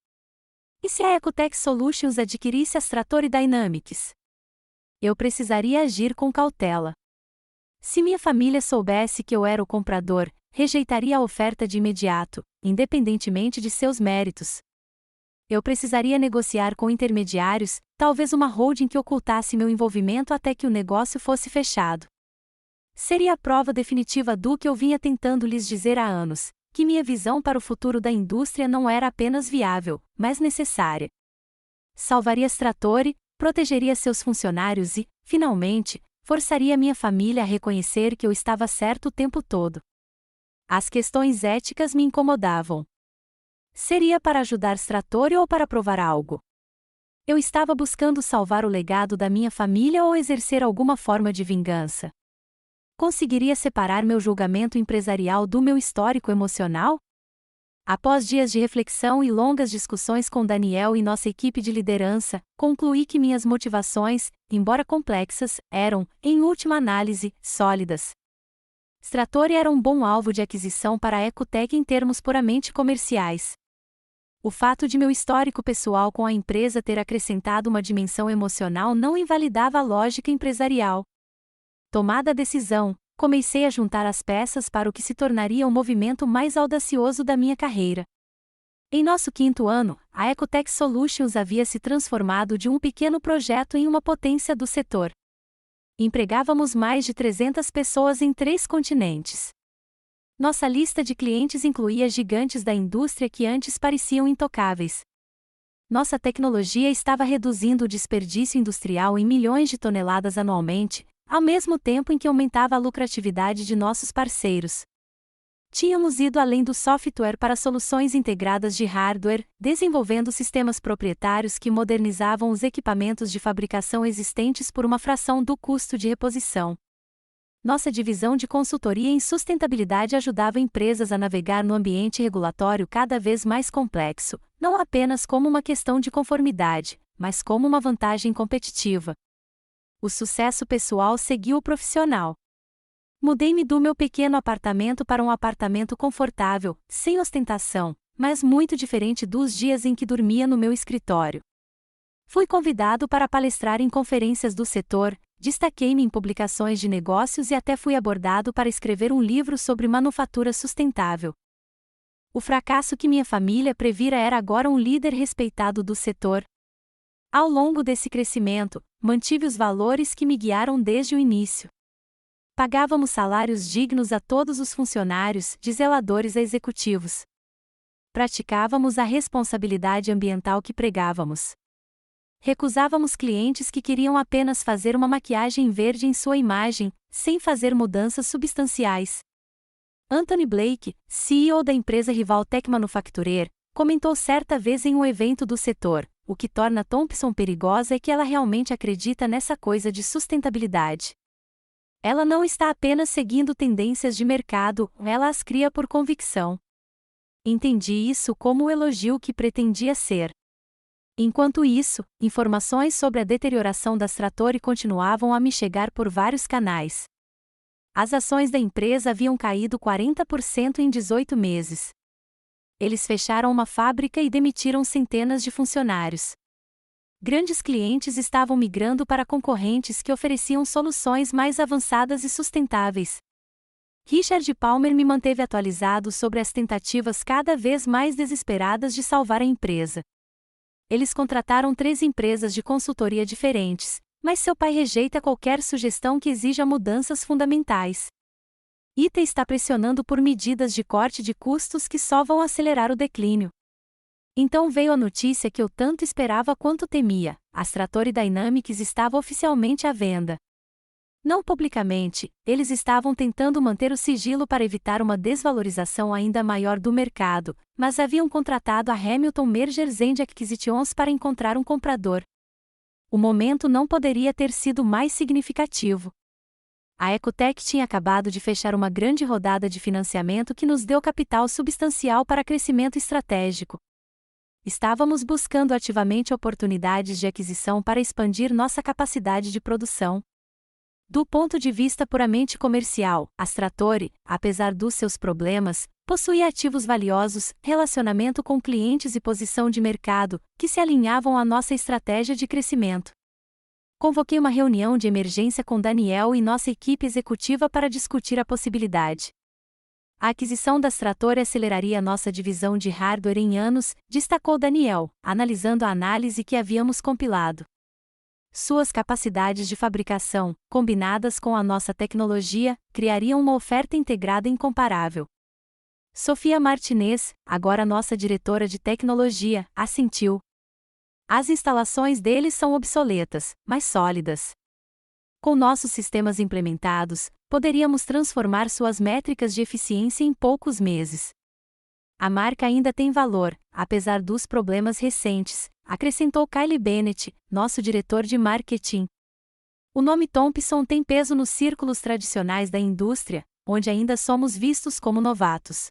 E se a Ecotech Solutions adquirisse a Stratori Dynamics? Eu precisaria agir com cautela. Se minha família soubesse que eu era o comprador, rejeitaria a oferta de imediato, independentemente de seus méritos. Eu precisaria negociar com intermediários, talvez uma holding que ocultasse meu envolvimento até que o negócio fosse fechado. Seria a prova definitiva do que eu vinha tentando lhes dizer há anos, que minha visão para o futuro da indústria não era apenas viável, mas necessária. Salvaria Stratori, protegeria seus funcionários e, finalmente, forçaria minha família a reconhecer que eu estava certo o tempo todo. As questões éticas me incomodavam. Seria para ajudar Stratori ou para provar algo? Eu estava buscando salvar o legado da minha família ou exercer alguma forma de vingança? Conseguiria separar meu julgamento empresarial do meu histórico emocional? Após dias de reflexão e longas discussões com Daniel e nossa equipe de liderança, concluí que minhas motivações, embora complexas, eram, em última análise, sólidas. Stratori era um bom alvo de aquisição para a Ecotech em termos puramente comerciais. O fato de meu histórico pessoal com a empresa ter acrescentado uma dimensão emocional não invalidava a lógica empresarial. Tomada a decisão, comecei a juntar as peças para o que se tornaria o movimento mais audacioso da minha carreira. Em nosso 5º ano, a Ecotech Solutions havia se transformado de um pequeno projeto em uma potência do setor. Empregávamos mais de 300 pessoas em 3 continentes. Nossa lista de clientes incluía gigantes da indústria que antes pareciam intocáveis. Nossa tecnologia estava reduzindo o desperdício industrial em milhões de toneladas anualmente, ao mesmo tempo em que aumentava a lucratividade de nossos parceiros. Tínhamos ido além do software para soluções integradas de hardware, desenvolvendo sistemas proprietários que modernizavam os equipamentos de fabricação existentes por uma fração do custo de reposição. Nossa divisão de consultoria em sustentabilidade ajudava empresas a navegar no ambiente regulatório cada vez mais complexo, não apenas como uma questão de conformidade, mas como uma vantagem competitiva. O sucesso pessoal seguiu o profissional. Mudei-me do meu pequeno apartamento para um apartamento confortável, sem ostentação, mas muito diferente dos dias em que dormia no meu escritório. Fui convidado para palestrar em conferências do setor, destaquei-me em publicações de negócios e até fui abordado para escrever um livro sobre manufatura sustentável. O fracasso que minha família previra era agora um líder respeitado do setor. Ao longo desse crescimento, mantive os valores que me guiaram desde o início. Pagávamos salários dignos a todos os funcionários, de zeladores a executivos. Praticávamos a responsabilidade ambiental que pregávamos. Recusávamos clientes que queriam apenas fazer uma maquiagem verde em sua imagem, sem fazer mudanças substanciais. Anthony Blake, CEO da empresa rival Tech Manufacturer, comentou certa vez em um evento do setor: o que torna Thompson perigosa é que ela realmente acredita nessa coisa de sustentabilidade. Ela não está apenas seguindo tendências de mercado, ela as cria por convicção. Entendi isso como o elogio que pretendia ser. Enquanto isso, informações sobre a deterioração da Stratori continuavam a me chegar por vários canais. As ações da empresa haviam caído 40% em 18 meses. Eles fecharam uma fábrica e demitiram centenas de funcionários. Grandes clientes estavam migrando para concorrentes que ofereciam soluções mais avançadas e sustentáveis. Richard Palmer me manteve atualizado sobre as tentativas cada vez mais desesperadas de salvar a empresa. Eles contrataram 3 empresas de consultoria diferentes, mas seu pai rejeita qualquer sugestão que exija mudanças fundamentais. ITA está pressionando por medidas de corte de custos que só vão acelerar o declínio. Então veio a notícia que eu tanto esperava quanto temia: a Stratori Dynamics estava oficialmente à venda. Não publicamente, eles estavam tentando manter o sigilo para evitar uma desvalorização ainda maior do mercado, mas haviam contratado a Hamilton Mergers and Acquisitions para encontrar um comprador. O momento não poderia ter sido mais significativo. A Ecotech tinha acabado de fechar uma grande rodada de financiamento que nos deu capital substancial para crescimento estratégico. Estávamos buscando ativamente oportunidades de aquisição para expandir nossa capacidade de produção. Do ponto de vista puramente comercial, a Stratori, apesar dos seus problemas, possuía ativos valiosos, relacionamento com clientes e posição de mercado, que se alinhavam à nossa estratégia de crescimento. Convoquei uma reunião de emergência com Daniel e nossa equipe executiva para discutir a possibilidade. A aquisição da Stratori aceleraria nossa divisão de hardware em anos, destacou Daniel, analisando a análise que havíamos compilado. Suas capacidades de fabricação, combinadas com a nossa tecnologia, criariam uma oferta integrada incomparável. Sofia Martinez, agora nossa diretora de tecnologia, assentiu. As instalações deles são obsoletas, mas sólidas. Com nossos sistemas implementados, poderíamos transformar suas métricas de eficiência em poucos meses. A marca ainda tem valor, apesar dos problemas recentes, acrescentou Kylie Bennett, nosso diretor de marketing. O nome Thompson tem peso nos círculos tradicionais da indústria, onde ainda somos vistos como novatos.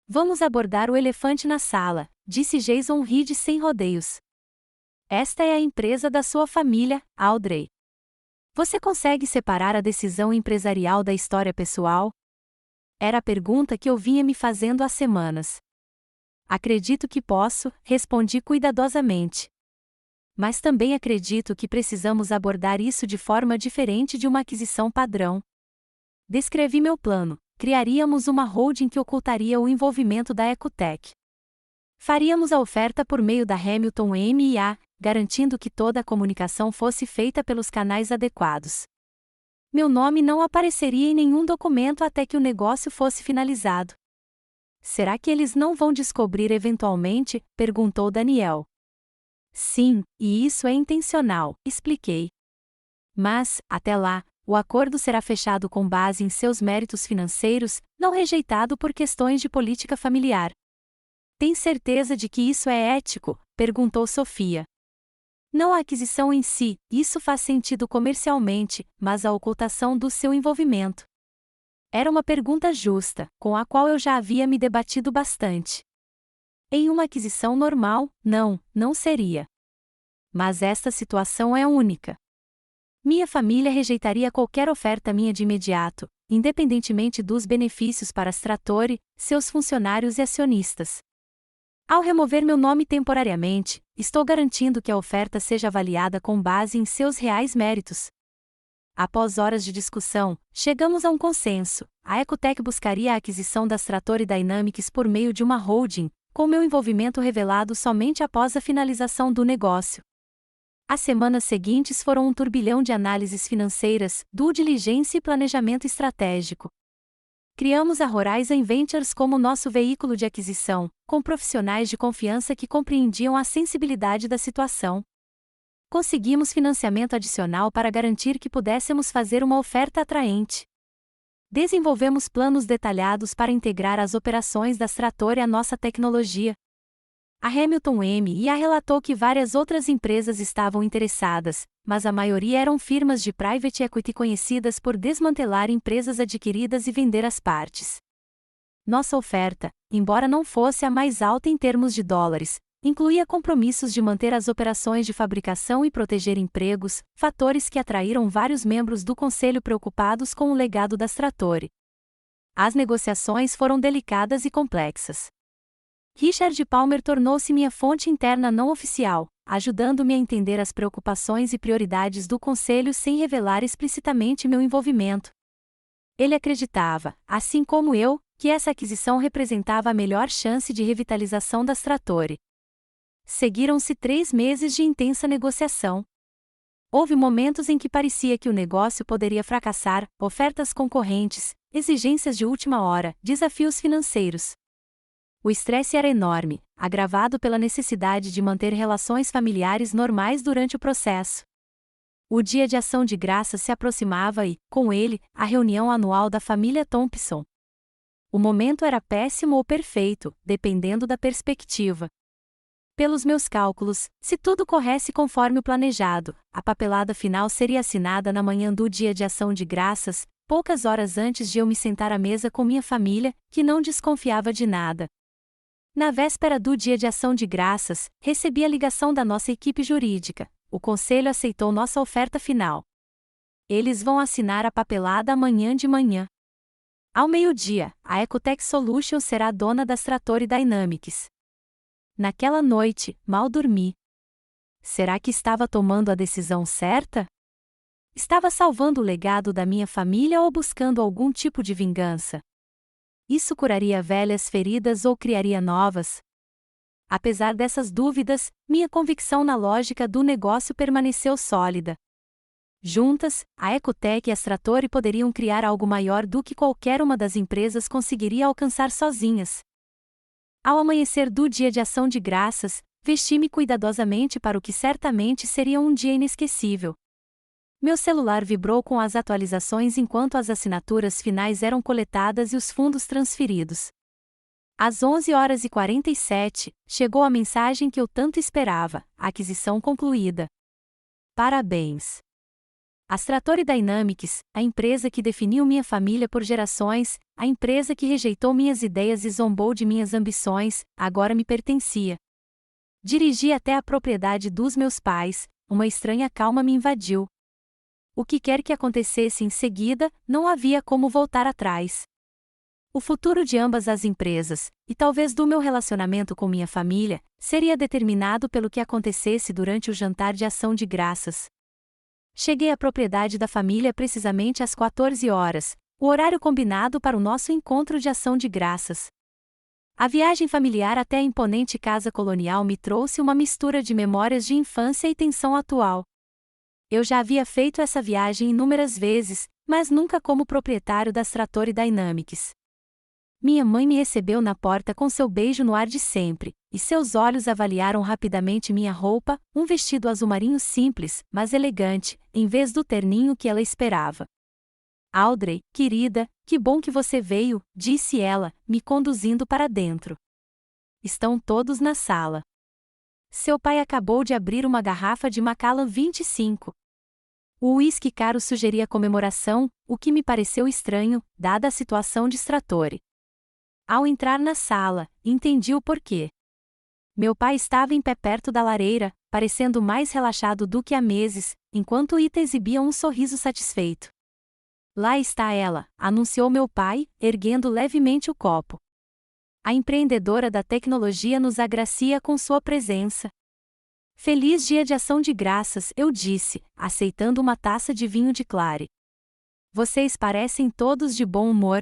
Vamos abordar o elefante na sala, disse Jason Reed sem rodeios. Esta é a empresa da sua família, Audrey. Você consegue separar a decisão empresarial da história pessoal? Era a pergunta que eu vinha me fazendo há semanas. Acredito que posso, respondi cuidadosamente. Mas também acredito que precisamos abordar isso de forma diferente de uma aquisição padrão. Descrevi meu plano: criaríamos uma holding que ocultaria o envolvimento da Ecotech. Faríamos a oferta por meio da Hamilton M&A, garantindo que toda a comunicação fosse feita pelos canais adequados. Meu nome não apareceria em nenhum documento até que o negócio fosse finalizado. Será que eles não vão descobrir eventualmente? Perguntou Daniel. Sim, e isso é intencional, expliquei. Mas, até lá, o acordo será fechado com base em seus méritos financeiros, não rejeitado por questões de política familiar. Tem certeza de que isso é ético? Perguntou Sofia. Não a aquisição em si, isso faz sentido comercialmente, mas a ocultação do seu envolvimento. Era uma pergunta justa, com a qual eu já havia me debatido bastante. Em uma aquisição normal, não seria. Mas esta situação é única. Minha família rejeitaria qualquer oferta minha de imediato, independentemente dos benefícios para a Stratori, seus funcionários e acionistas. Ao remover meu nome temporariamente, estou garantindo que a oferta seja avaliada com base em seus reais méritos. Após horas de discussão, chegamos a um consenso. A Ecotech buscaria a aquisição da Stratori Dynamics por meio de uma holding, com meu envolvimento revelado somente após a finalização do negócio. As semanas seguintes foram um turbilhão de análises financeiras, due diligence e planejamento estratégico. Criamos a Horizon Ventures como nosso veículo de aquisição, com profissionais de confiança que compreendiam a sensibilidade da situação. Conseguimos financiamento adicional para garantir que pudéssemos fazer uma oferta atraente. Desenvolvemos planos detalhados para integrar as operações da Stratori à nossa tecnologia. A Hamilton M&A relatou que várias outras empresas estavam interessadas, mas a maioria eram firmas de private equity conhecidas por desmantelar empresas adquiridas e vender as partes. Nossa oferta, embora não fosse a mais alta em termos de dólares, incluía compromissos de manter as operações de fabricação e proteger empregos, fatores que atraíram vários membros do conselho preocupados com o legado da Stratori. As negociações foram delicadas e complexas. Richard Palmer tornou-se minha fonte interna não oficial, ajudando-me a entender as preocupações e prioridades do conselho sem revelar explicitamente meu envolvimento. Ele acreditava, assim como eu, que essa aquisição representava a melhor chance de revitalização da Stratori. Seguiram-se 3 meses de intensa negociação. Houve momentos em que parecia que o negócio poderia fracassar, ofertas concorrentes, exigências de última hora, desafios financeiros. O estresse era enorme, agravado pela necessidade de manter relações familiares normais durante o processo. O Dia de Ação de Graças se aproximava e, com ele, a reunião anual da família Thompson. O momento era péssimo ou perfeito, dependendo da perspectiva. Pelos meus cálculos, se tudo corresse conforme o planejado, a papelada final seria assinada na manhã do Dia de Ação de Graças, poucas horas antes de eu me sentar à mesa com minha família, que não desconfiava de nada. Na véspera do Dia de Ação de Graças, recebi a ligação da nossa equipe jurídica. O conselho aceitou nossa oferta final. Eles vão assinar a papelada amanhã de manhã. Ao meio-dia, a Ecotech Solutions será dona da Stratori Dynamics. Naquela noite, mal dormi. Será que estava tomando a decisão certa? Estava salvando o legado da minha família ou buscando algum tipo de vingança? Isso curaria velhas feridas ou criaria novas? Apesar dessas dúvidas, minha convicção na lógica do negócio permaneceu sólida. Juntas, a Ecotech e a Stratori poderiam criar algo maior do que qualquer uma das empresas conseguiria alcançar sozinhas. Ao amanhecer do Dia de Ação de Graças, vesti-me cuidadosamente para o que certamente seria um dia inesquecível. Meu celular vibrou com as atualizações enquanto as assinaturas finais eram coletadas e os fundos transferidos. Às 11h47, chegou a mensagem que eu tanto esperava: aquisição concluída. Parabéns! A Stratori Dynamics, a empresa que definiu minha família por gerações, a empresa que rejeitou minhas ideias e zombou de minhas ambições, agora me pertencia. Dirigi até a propriedade dos meus pais, uma estranha calma me invadiu. O que quer que acontecesse em seguida, não havia como voltar atrás. O futuro de ambas as empresas, e talvez do meu relacionamento com minha família, seria determinado pelo que acontecesse durante o jantar de ação de graças. Cheguei à propriedade da família precisamente às 14 horas, o horário combinado para o nosso encontro de ação de graças. A viagem familiar até a imponente casa colonial me trouxe uma mistura de memórias de infância e tensão atual. Eu já havia feito essa viagem inúmeras vezes, mas nunca como proprietário da Stratori Dynamics. Minha mãe me recebeu na porta com seu beijo no ar de sempre, e seus olhos avaliaram rapidamente minha roupa, um vestido azul marinho simples, mas elegante, em vez do terninho que ela esperava. Audrey, querida, que bom que você veio, disse ela, me conduzindo para dentro. Estão todos na sala. Seu pai acabou de abrir uma garrafa de Macallan 25. O uísque caro sugeria comemoração, o que me pareceu estranho, dada a situação de Stratori. Ao entrar na sala, entendi o porquê. Meu pai estava em pé perto da lareira, parecendo mais relaxado do que há meses, enquanto Ita exibia um sorriso satisfeito. Lá está ela, anunciou meu pai, erguendo levemente o copo. A empreendedora da tecnologia nos agracia com sua presença. Feliz Dia de Ação de Graças, eu disse, aceitando uma taça de vinho de clare. Vocês parecem todos de bom humor.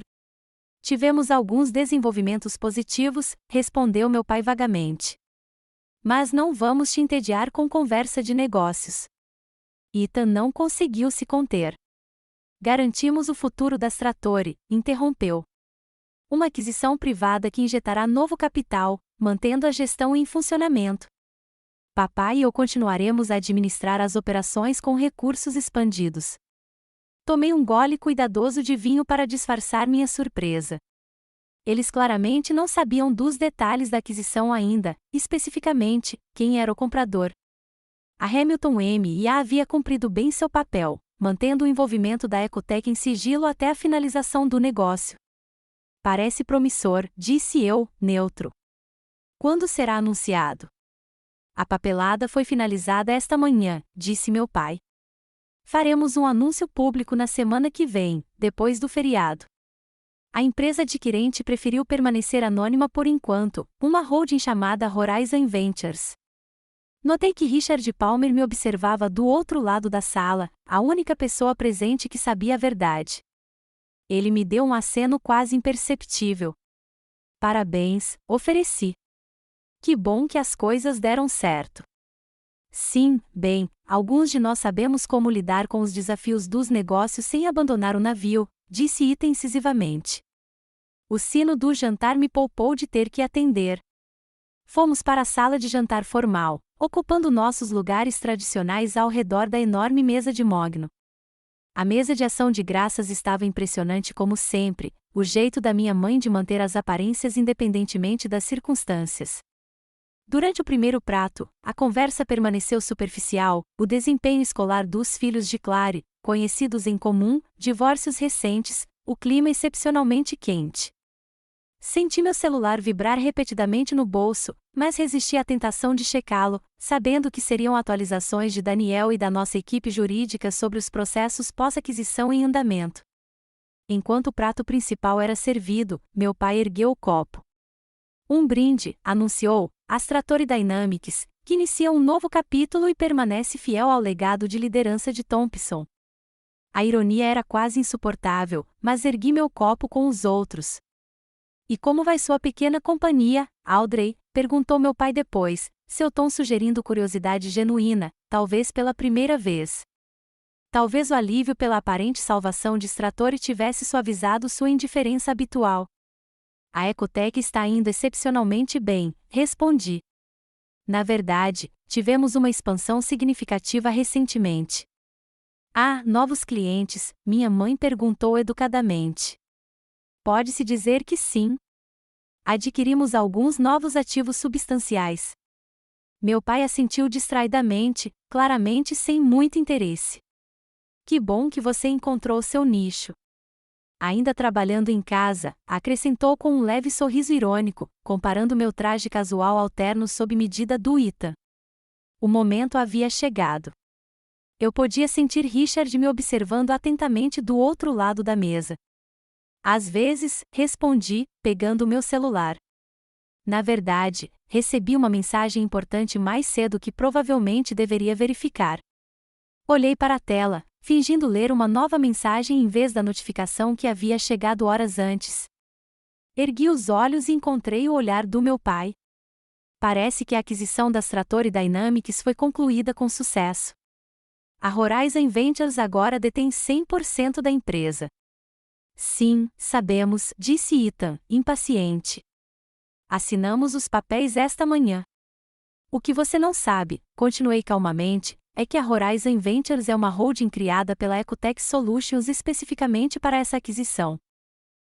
Tivemos alguns desenvolvimentos positivos, respondeu meu pai vagamente. Mas não vamos te entediar com conversa de negócios. Ethan não conseguiu se conter. Garantimos o futuro da Stratori, interrompeu. Uma aquisição privada que injetará novo capital, mantendo a gestão em funcionamento. Papai e eu continuaremos a administrar as operações com recursos expandidos. Tomei um gole cuidadoso de vinho para disfarçar minha surpresa. Eles claramente não sabiam dos detalhes da aquisição ainda, especificamente, quem era o comprador. A Hamilton M&A havia cumprido bem seu papel, mantendo o envolvimento da Ecotech em sigilo até a finalização do negócio. Parece promissor, disse eu, neutro. Quando será anunciado? A papelada foi finalizada esta manhã, disse meu pai. Faremos um anúncio público na semana que vem, depois do feriado. A empresa adquirente preferiu permanecer anônima por enquanto, uma holding chamada Horizon Ventures. Notei que Richard Palmer me observava do outro lado da sala, a única pessoa presente que sabia a verdade. Ele me deu um aceno quase imperceptível. Parabéns, ofereci. Que bom que as coisas deram certo. Sim, bem, alguns de nós sabemos como lidar com os desafios dos negócios sem abandonar o navio, disse Ita incisivamente. O sino do jantar me poupou de ter que atender. Fomos para a sala de jantar formal, ocupando nossos lugares tradicionais ao redor da enorme mesa de mogno. A mesa de ação de graças estava impressionante como sempre, o jeito da minha mãe de manter as aparências independentemente das circunstâncias. Durante o primeiro prato, a conversa permaneceu superficial, o desempenho escolar dos filhos de Clary, conhecidos em comum, divórcios recentes, o clima excepcionalmente quente. Senti meu celular vibrar repetidamente no bolso, mas resisti à tentação de checá-lo, sabendo que seriam atualizações de Daniel e da nossa equipe jurídica sobre os processos pós-aquisição em andamento. Enquanto o prato principal era servido, meu pai ergueu o copo. Um brinde, anunciou, às Trattori Dynamics, que inicia um novo capítulo e permanece fiel ao legado de liderança de Thompson. A ironia era quase insuportável, mas ergui meu copo com os outros. E como vai sua pequena companhia, Audrey? Perguntou meu pai depois, seu tom sugerindo curiosidade genuína, talvez pela primeira vez. Talvez o alívio pela aparente salvação de Trattori tivesse suavizado sua indiferença habitual. A Ecotec está indo excepcionalmente bem, respondi. Na verdade, tivemos uma expansão significativa recentemente. Ah, novos clientes? Minha mãe perguntou educadamente. Pode-se dizer que sim. Adquirimos alguns novos ativos substanciais. Meu pai assentiu distraidamente, claramente sem muito interesse. Que bom que você encontrou seu nicho. Ainda trabalhando em casa, acrescentou com um leve sorriso irônico, comparando meu traje casual ao terno sob medida do Ita. O momento havia chegado. Eu podia sentir Richard me observando atentamente do outro lado da mesa. Às vezes, respondi, pegando o meu celular. Na verdade, recebi uma mensagem importante mais cedo que provavelmente deveria verificar. Olhei para a tela, fingindo ler uma nova mensagem em vez da notificação que havia chegado horas antes. Ergui os olhos e encontrei o olhar do meu pai. Parece que a aquisição das Trattori Dynamics foi concluída com sucesso. A Horizon Ventures agora detém 100% da empresa. Sim, sabemos, disse Ethan, impaciente. Assinamos os papéis esta manhã. O que você não sabe, continuei calmamente, é que a Horizon Ventures é uma holding criada pela Ecotec Solutions especificamente para essa aquisição.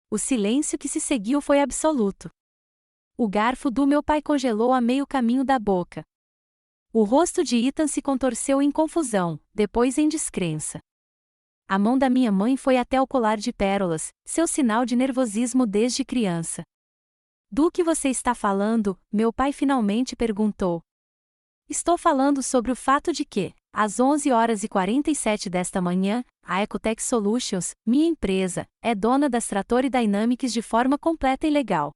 O silêncio que se seguiu foi absoluto. O garfo do meu pai congelou a meio caminho da boca. O rosto de Ethan se contorceu em confusão, depois em descrença. A mão da minha mãe foi até o colar de pérolas, seu sinal de nervosismo desde criança. Do que você está falando? Meu pai finalmente perguntou. Estou falando sobre o fato de que, às 11h47 desta manhã, a Ecotec Solutions, minha empresa, é dona das Trattori Dynamics de forma completa e legal.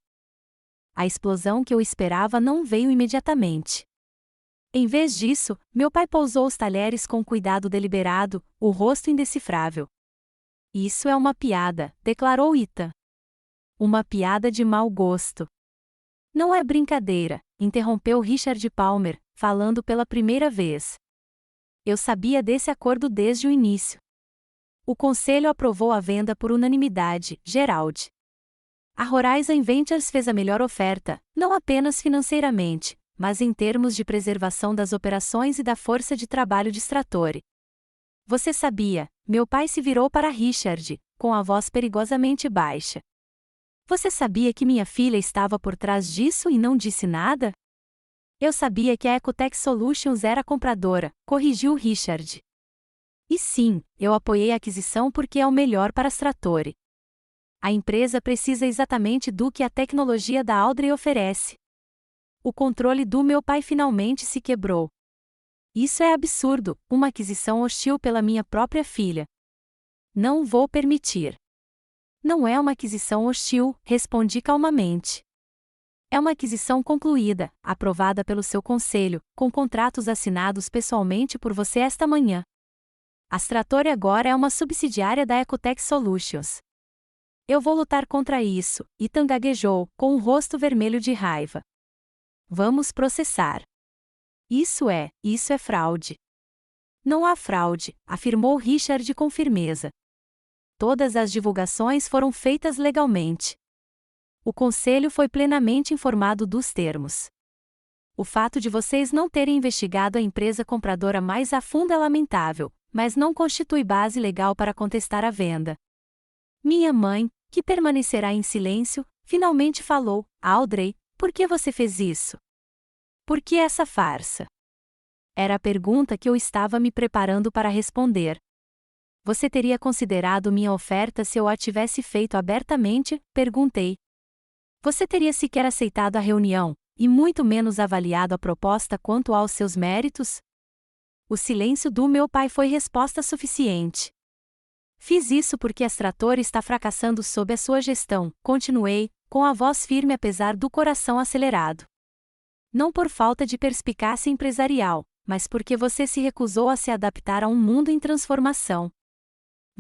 A explosão que eu esperava não veio imediatamente. Em vez disso, meu pai pousou os talheres com cuidado deliberado, o rosto indecifrável. Isso é uma piada, declarou Ita. Uma piada de mau gosto. Não é brincadeira, interrompeu Richard Palmer, falando pela primeira vez. Eu sabia desse acordo desde o início. O conselho aprovou a venda por unanimidade, Gerald. A Horizon Ventures fez a melhor oferta, não apenas financeiramente, mas em termos de preservação das operações e da força de trabalho de Trattori. Você sabia, meu pai se virou para Richard, com a voz perigosamente baixa. Você sabia que minha filha estava por trás disso e não disse nada? Eu sabia que a Ecotec Solutions era compradora, corrigiu Richard. E sim, eu apoiei a aquisição porque é o melhor para a Trattori. A empresa precisa exatamente do que a tecnologia da Audrey oferece. O controle do meu pai finalmente se quebrou. Isso é absurdo, uma aquisição hostil pela minha própria filha. Não vou permitir. Não é uma aquisição hostil, respondi calmamente. É uma aquisição concluída, aprovada pelo seu conselho, com contratos assinados pessoalmente por você esta manhã. A Stratori agora é uma subsidiária da Ecotech Solutions. Eu vou lutar contra isso, Ethan gaguejou, com o rosto vermelho de raiva. Vamos processar. Isso é fraude. Não há fraude, afirmou Richard com firmeza. Todas as divulgações foram feitas legalmente. O conselho foi plenamente informado dos termos. O fato de vocês não terem investigado a empresa compradora mais a fundo é lamentável, mas não constitui base legal para contestar a venda. Minha mãe, que permanecerá em silêncio, finalmente falou: Audrey, por que você fez isso? Por que essa farsa? Era a pergunta que eu estava me preparando para responder. Você teria considerado minha oferta se eu a tivesse feito abertamente? Perguntei. Você teria sequer aceitado a reunião, e muito menos avaliado a proposta quanto aos seus méritos? O silêncio do meu pai foi resposta suficiente. Fiz isso porque a Stratori está fracassando sob a sua gestão, continuei, com a voz firme apesar do coração acelerado. Não por falta de perspicácia empresarial, mas porque você se recusou a se adaptar a um mundo em transformação.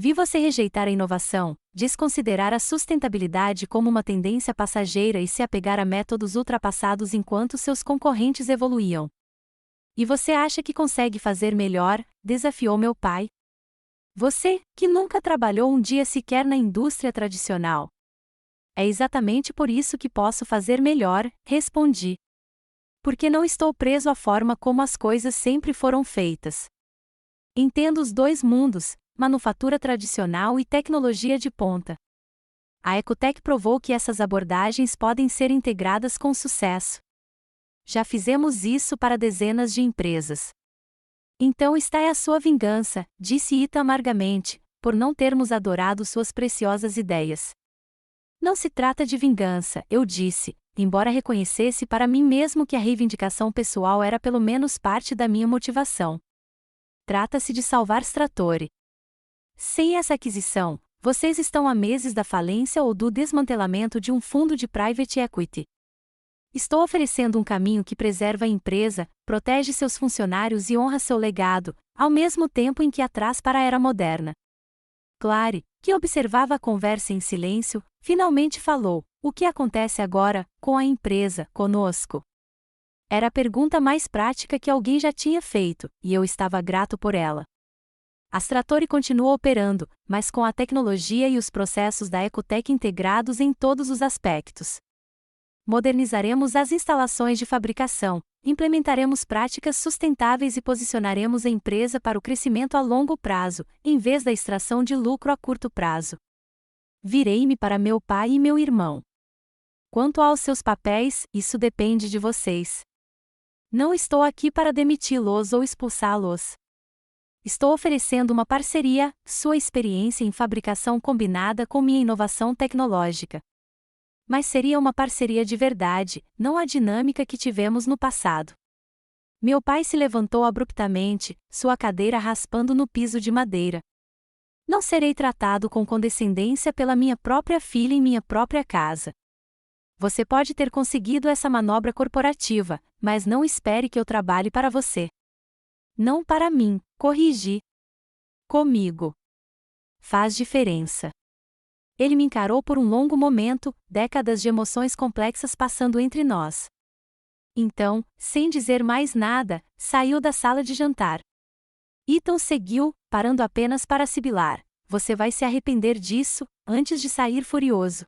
Vi você rejeitar a inovação, desconsiderar a sustentabilidade como uma tendência passageira e se apegar a métodos ultrapassados enquanto seus concorrentes evoluíam. E você acha que consegue fazer melhor? Desafiou meu pai. Você, que nunca trabalhou um dia sequer na indústria tradicional. É exatamente por isso que posso fazer melhor, respondi. Porque não estou preso à forma como as coisas sempre foram feitas. Entendo os dois mundos, manufatura tradicional e tecnologia de ponta. A Ecotech provou que essas abordagens podem ser integradas com sucesso. Já fizemos isso para dezenas de empresas. Então está a sua vingança, disse Ethan amargamente, por não termos adorado suas preciosas ideias. Não se trata de vingança, eu disse, embora reconhecesse para mim mesmo que a reivindicação pessoal era pelo menos parte da minha motivação. Trata-se de salvar Stratori. Sem essa aquisição, vocês estão a meses da falência ou do desmantelamento de um fundo de private equity. Estou oferecendo um caminho que preserva a empresa, protege seus funcionários e honra seu legado, ao mesmo tempo em que atrás para a era moderna. Clary, que observava a conversa em silêncio, finalmente falou: o que acontece agora, com a empresa, conosco? Era a pergunta mais prática que alguém já tinha feito, e eu estava grato por ela. A Stratori continua operando, mas com a tecnologia e os processos da Ecotech integrados em todos os aspectos. Modernizaremos as instalações de fabricação, implementaremos práticas sustentáveis e posicionaremos a empresa para o crescimento a longo prazo, em vez da extração de lucro a curto prazo. Virei-me para meu pai e meu irmão. Quanto aos seus papéis, isso depende de vocês. Não estou aqui para demiti-los ou expulsá-los. Estou oferecendo uma parceria, sua experiência em fabricação combinada com minha inovação tecnológica. Mas seria uma parceria de verdade, não a dinâmica que tivemos no passado. Meu pai se levantou abruptamente, sua cadeira raspando no piso de madeira. Não serei tratado com condescendência pela minha própria filha em minha própria casa. Você pode ter conseguido essa manobra corporativa, mas não espere que eu trabalhe para você. Não para mim, corrigi. Comigo. Faz diferença. Ele me encarou por um longo momento, décadas de emoções complexas passando entre nós. Então, sem dizer mais nada, saiu da sala de jantar. Ethan seguiu, parando apenas para sibilar: você vai se arrepender disso, antes de sair furioso.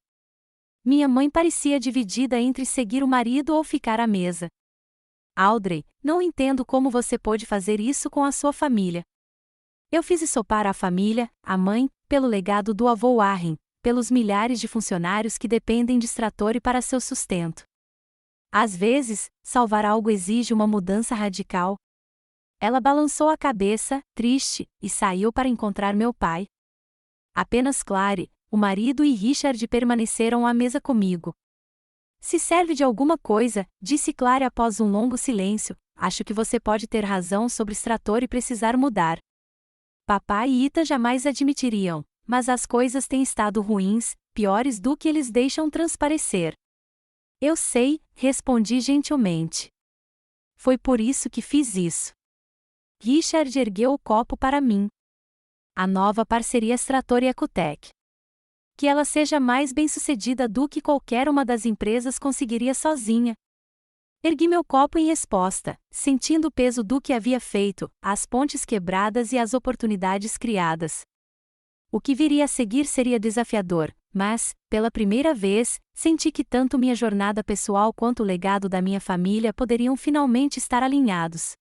Minha mãe parecia dividida entre seguir o marido ou ficar à mesa. Audrey, não entendo como você pôde fazer isso com a sua família. Eu fiz isso para a família, a mãe, pelo legado do avô Warren, pelos milhares de funcionários que dependem de Stratori para seu sustento. Às vezes, salvar algo exige uma mudança radical. Ela balançou a cabeça, triste, e saiu para encontrar meu pai. Apenas Clary, o marido e Richard permaneceram à mesa comigo. Se serve de alguma coisa, disse Claire após um longo silêncio, acho que você pode ter razão sobre extrator e precisar mudar. Papai e Ethan jamais admitiriam, mas as coisas têm estado ruins, piores do que eles deixam transparecer. Eu sei, respondi gentilmente. Foi por isso que fiz isso. Richard ergueu o copo para mim. A nova parceria Extrator e Ecotec. Que ela seja mais bem-sucedida do que qualquer uma das empresas conseguiria sozinha. Ergui meu copo em resposta, sentindo o peso do que havia feito, as pontes quebradas e as oportunidades criadas. O que viria a seguir seria desafiador, mas, pela primeira vez, senti que tanto minha jornada pessoal quanto o legado da minha família poderiam finalmente estar alinhados.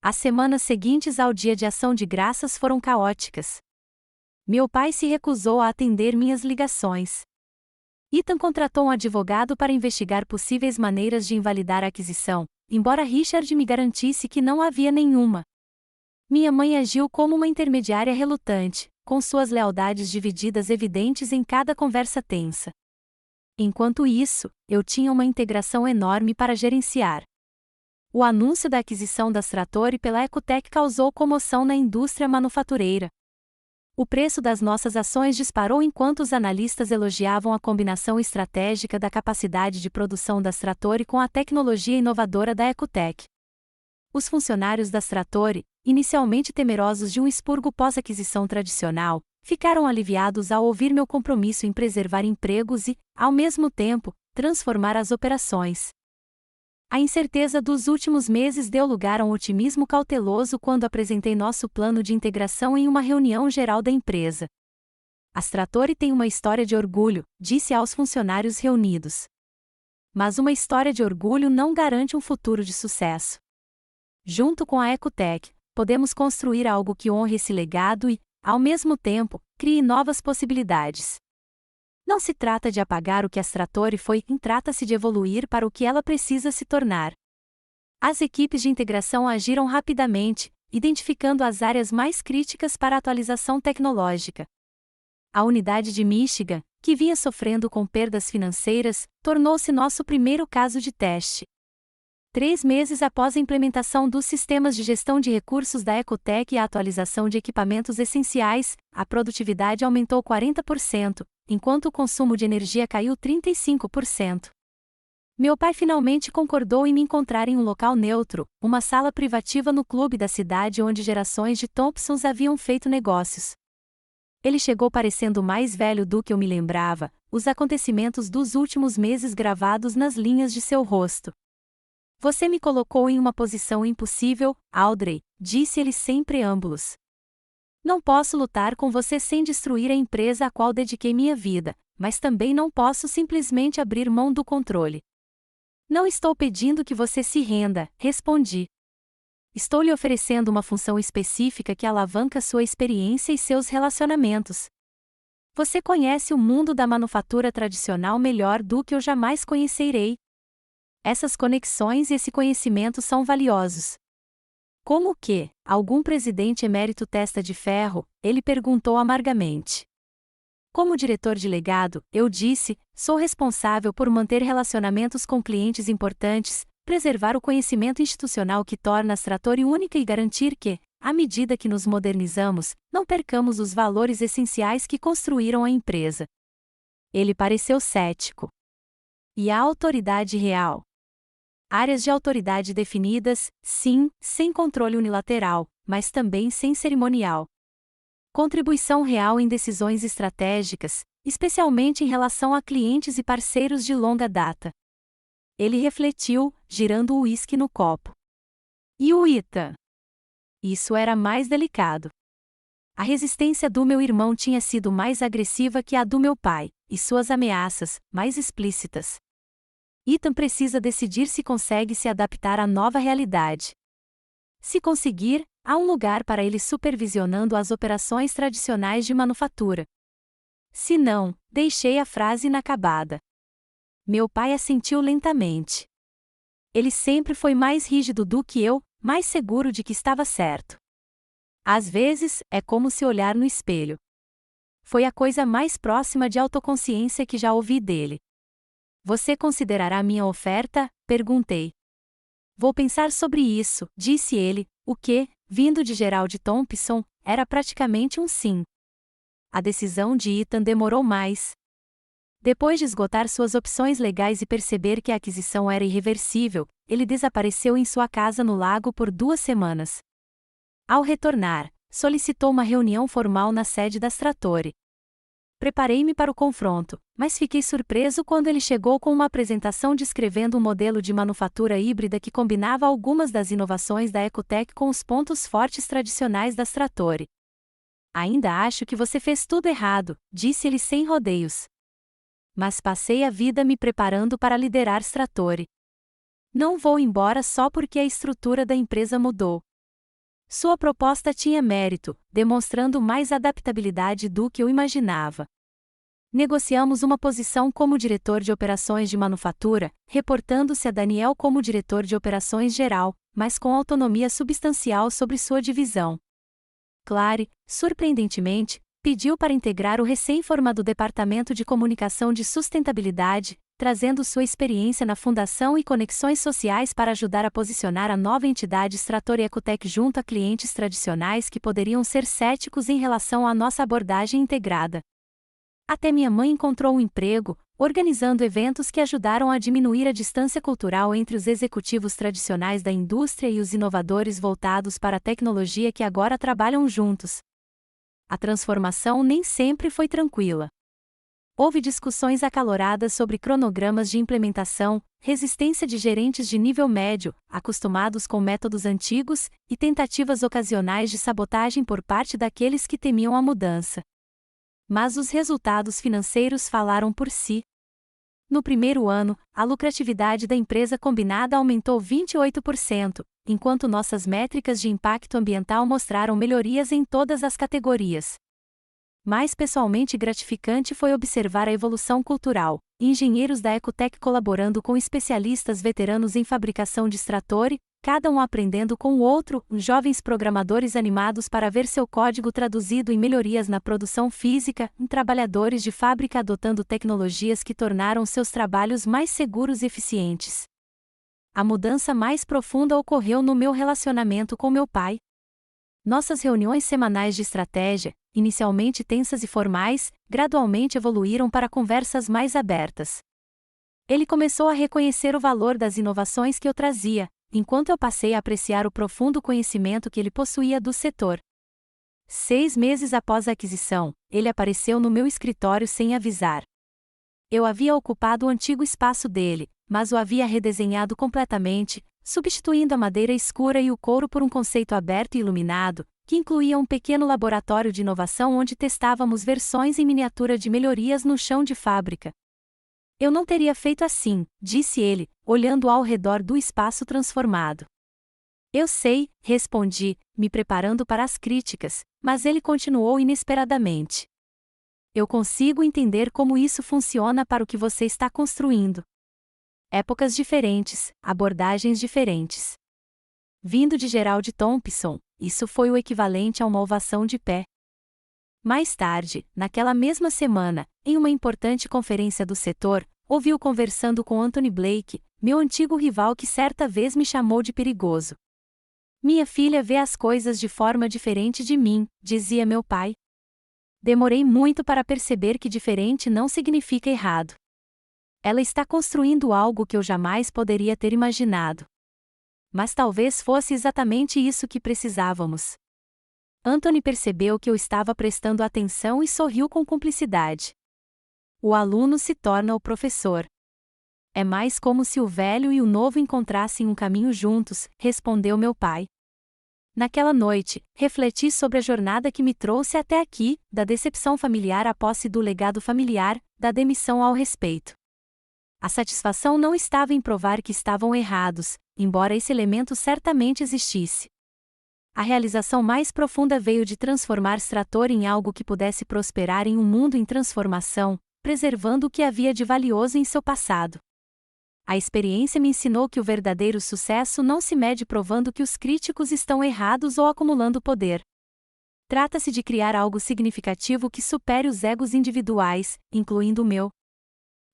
As semanas seguintes ao Dia de Ação de Graças foram caóticas. Meu pai se recusou a atender minhas ligações. Ethan contratou um advogado para investigar possíveis maneiras de invalidar a aquisição, embora Richard me garantisse que não havia nenhuma. Minha mãe agiu como uma intermediária relutante, com suas lealdades divididas evidentes em cada conversa tensa. Enquanto isso, eu tinha uma integração enorme para gerenciar. O anúncio da aquisição da Extrator pela Ecotec causou comoção na indústria manufatureira. O preço das nossas ações disparou enquanto os analistas elogiavam a combinação estratégica da capacidade de produção da Extrator com a tecnologia inovadora da Ecotec. Os funcionários da Extrator, inicialmente temerosos de um expurgo pós-aquisição tradicional, ficaram aliviados ao ouvir meu compromisso em preservar empregos e, ao mesmo tempo, transformar as operações. A incerteza dos últimos meses deu lugar a um otimismo cauteloso quando apresentei nosso plano de integração em uma reunião geral da empresa. A Extrator tem uma história de orgulho, disse aos funcionários reunidos. Mas uma história de orgulho não garante um futuro de sucesso. Junto com a Ecotec, podemos construir algo que honre esse legado e, ao mesmo tempo, crie novas possibilidades. Não se trata de apagar o que a Extrator foi, trata-se de evoluir para o que ela precisa se tornar. As equipes de integração agiram rapidamente, identificando as áreas mais críticas para a atualização tecnológica. A unidade de Michigan, que vinha sofrendo com perdas financeiras, tornou-se nosso primeiro caso de teste. 3 meses após a implementação dos sistemas de gestão de recursos da Ecotec e a atualização de equipamentos essenciais, a produtividade aumentou 40%, enquanto o consumo de energia caiu 35%. Meu pai finalmente concordou em me encontrar em um local neutro, uma sala privativa no clube da cidade onde gerações de Thompsons haviam feito negócios. Ele chegou parecendo mais velho do que eu me lembrava, os acontecimentos dos últimos meses gravados nas linhas de seu rosto. Você me colocou em uma posição impossível, Audrey, disse ele sem preâmbulos. Não posso lutar com você sem destruir a empresa a qual dediquei minha vida, mas também não posso simplesmente abrir mão do controle. Não estou pedindo que você se renda, respondi. Estou lhe oferecendo uma função específica que alavanca sua experiência e seus relacionamentos. Você conhece o mundo da manufatura tradicional melhor do que eu jamais conhecerei. Essas conexões e esse conhecimento são valiosos. Como que, algum presidente emérito testa de ferro? Ele perguntou amargamente. Como diretor de legado, eu disse, sou responsável por manter relacionamentos com clientes importantes, preservar o conhecimento institucional que torna a Extrator única e garantir que, à medida que nos modernizamos, não percamos os valores essenciais que construíram a empresa. Ele pareceu cético. E a autoridade real? Áreas de autoridade definidas, sim, sem controle unilateral, mas também sem cerimonial. Contribuição real em decisões estratégicas, especialmente em relação a clientes e parceiros de longa data. Ele refletiu, girando o uísque no copo. E o Ethan? Isso era mais delicado. A resistência do meu irmão tinha sido mais agressiva que a do meu pai, e suas ameaças, mais explícitas. Ethan precisa decidir se consegue se adaptar à nova realidade. Se conseguir, há um lugar para ele supervisionando as operações tradicionais de manufatura. Se não, deixei a frase inacabada. Meu pai assentiu lentamente. Ele sempre foi mais rígido do que eu, mais seguro de que estava certo. Às vezes, é como se olhar no espelho. Foi a coisa mais próxima de autoconsciência que já ouvi dele. Você considerará minha oferta? Perguntei. Vou pensar sobre isso, disse ele, o que, vindo de Gerald Thompson, era praticamente um sim. A decisão de Ethan demorou mais. Depois de esgotar suas opções legais e perceber que a aquisição era irreversível, ele desapareceu em sua casa no lago por 2 semanas. Ao retornar, solicitou uma reunião formal na sede da Stratori. Preparei-me para o confronto, mas fiquei surpreso quando ele chegou com uma apresentação descrevendo um modelo de manufatura híbrida que combinava algumas das inovações da Ecotec com os pontos fortes tradicionais da Stratori. Ainda acho que você fez tudo errado, disse ele sem rodeios. Mas passei a vida me preparando para liderar Stratori. Não vou embora só porque a estrutura da empresa mudou. Sua proposta tinha mérito, demonstrando mais adaptabilidade do que eu imaginava. Negociamos uma posição como diretor de operações de manufatura, reportando-se a Daniel como diretor de operações geral, mas com autonomia substancial sobre sua divisão. Clary, surpreendentemente, pediu para integrar o recém-formado Departamento de Comunicação de Sustentabilidade, trazendo sua experiência na fundação e conexões sociais para ajudar a posicionar a nova entidade Stratori Ecotec junto a clientes tradicionais que poderiam ser céticos em relação à nossa abordagem integrada. Até minha mãe encontrou um emprego, organizando eventos que ajudaram a diminuir a distância cultural entre os executivos tradicionais da indústria e os inovadores voltados para a tecnologia que agora trabalham juntos. A transformação nem sempre foi tranquila. Houve discussões acaloradas sobre cronogramas de implementação, resistência de gerentes de nível médio, acostumados com métodos antigos, e tentativas ocasionais de sabotagem por parte daqueles que temiam a mudança. Mas os resultados financeiros falaram por si. No primeiro ano, a lucratividade da empresa combinada aumentou 28%, enquanto nossas métricas de impacto ambiental mostraram melhorias em todas as categorias. Mais pessoalmente gratificante foi observar a evolução cultural, engenheiros da Ecotec colaborando com especialistas veteranos em fabricação de Stratori, cada um aprendendo com o outro, jovens programadores animados para ver seu código traduzido em melhorias na produção física, trabalhadores de fábrica adotando tecnologias que tornaram seus trabalhos mais seguros e eficientes. A mudança mais profunda ocorreu no meu relacionamento com meu pai. Nossas reuniões semanais de estratégia, inicialmente tensas e formais, gradualmente evoluíram para conversas mais abertas. Ele começou a reconhecer o valor das inovações que eu trazia, enquanto eu passei a apreciar o profundo conhecimento que ele possuía do setor. 6 meses após a aquisição, ele apareceu no meu escritório sem avisar. Eu havia ocupado o antigo espaço dele, mas o havia redesenhado completamente, substituindo a madeira escura e o couro por um conceito aberto e iluminado, que incluía um pequeno laboratório de inovação onde testávamos versões em miniatura de melhorias no chão de fábrica. Eu não teria feito assim, disse ele, olhando ao redor do espaço transformado. Eu sei, respondi, me preparando para as críticas, mas ele continuou inesperadamente. Eu consigo entender como isso funciona para o que você está construindo. Épocas diferentes, abordagens diferentes. Vindo de Gerald Thompson, isso foi o equivalente a uma ovação de pé. Mais tarde, naquela mesma semana, em uma importante conferência do setor, ouvi-o conversando com Anthony Blake, meu antigo rival que certa vez me chamou de perigoso. Minha filha vê as coisas de forma diferente de mim, dizia meu pai. Demorei muito para perceber que diferente não significa errado. Ela está construindo algo que eu jamais poderia ter imaginado. Mas talvez fosse exatamente isso que precisávamos. Anthony percebeu que eu estava prestando atenção e sorriu com cumplicidade. O aluno se torna o professor. É mais como se o velho e o novo encontrassem um caminho juntos, respondeu meu pai. Naquela noite, refleti sobre a jornada que me trouxe até aqui, da decepção familiar à posse do legado familiar, da demissão ao respeito. A satisfação não estava em provar que estavam errados, embora esse elemento certamente existisse. A realização mais profunda veio de transformar Stratori em algo que pudesse prosperar em um mundo em transformação, preservando o que havia de valioso em seu passado. A experiência me ensinou que o verdadeiro sucesso não se mede provando que os críticos estão errados ou acumulando poder. Trata-se de criar algo significativo que supere os egos individuais, incluindo o meu.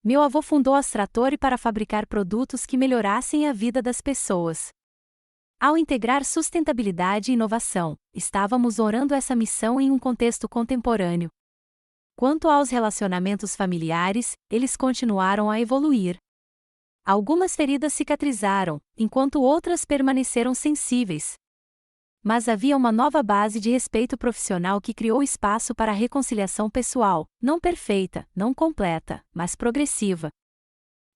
Meu avô fundou a Stratori para fabricar produtos que melhorassem a vida das pessoas. Ao integrar sustentabilidade e inovação, estávamos orando essa missão em um contexto contemporâneo. Quanto aos relacionamentos familiares, eles continuaram a evoluir. Algumas feridas cicatrizaram, enquanto outras permaneceram sensíveis. Mas havia uma nova base de respeito profissional que criou espaço para a reconciliação pessoal, não perfeita, não completa, mas progressiva.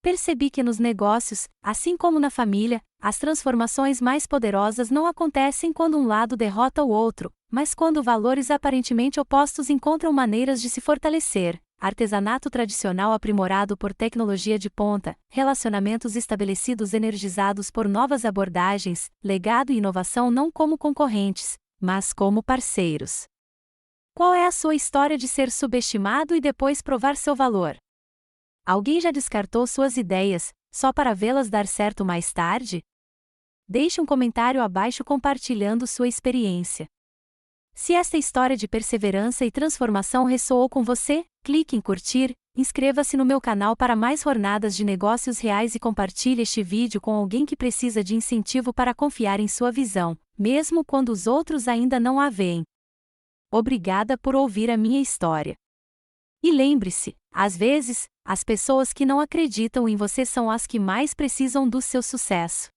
Percebi que nos negócios, assim como na família, as transformações mais poderosas não acontecem quando um lado derrota o outro, mas quando valores aparentemente opostos encontram maneiras de se fortalecer. Artesanato tradicional aprimorado por tecnologia de ponta, relacionamentos estabelecidos energizados por novas abordagens, legado e inovação não como concorrentes, mas como parceiros. Qual é a sua história de ser subestimado e depois provar seu valor? Alguém já descartou suas ideias, só para vê-las dar certo mais tarde? Deixe um comentário abaixo compartilhando sua experiência. Se esta história de perseverança e transformação ressoou com você, clique em curtir, inscreva-se no meu canal para mais jornadas de negócios reais e compartilhe este vídeo com alguém que precisa de incentivo para confiar em sua visão, mesmo quando os outros ainda não a veem. Obrigada por ouvir a minha história. E lembre-se, às vezes, as pessoas que não acreditam em você são as que mais precisam do seu sucesso.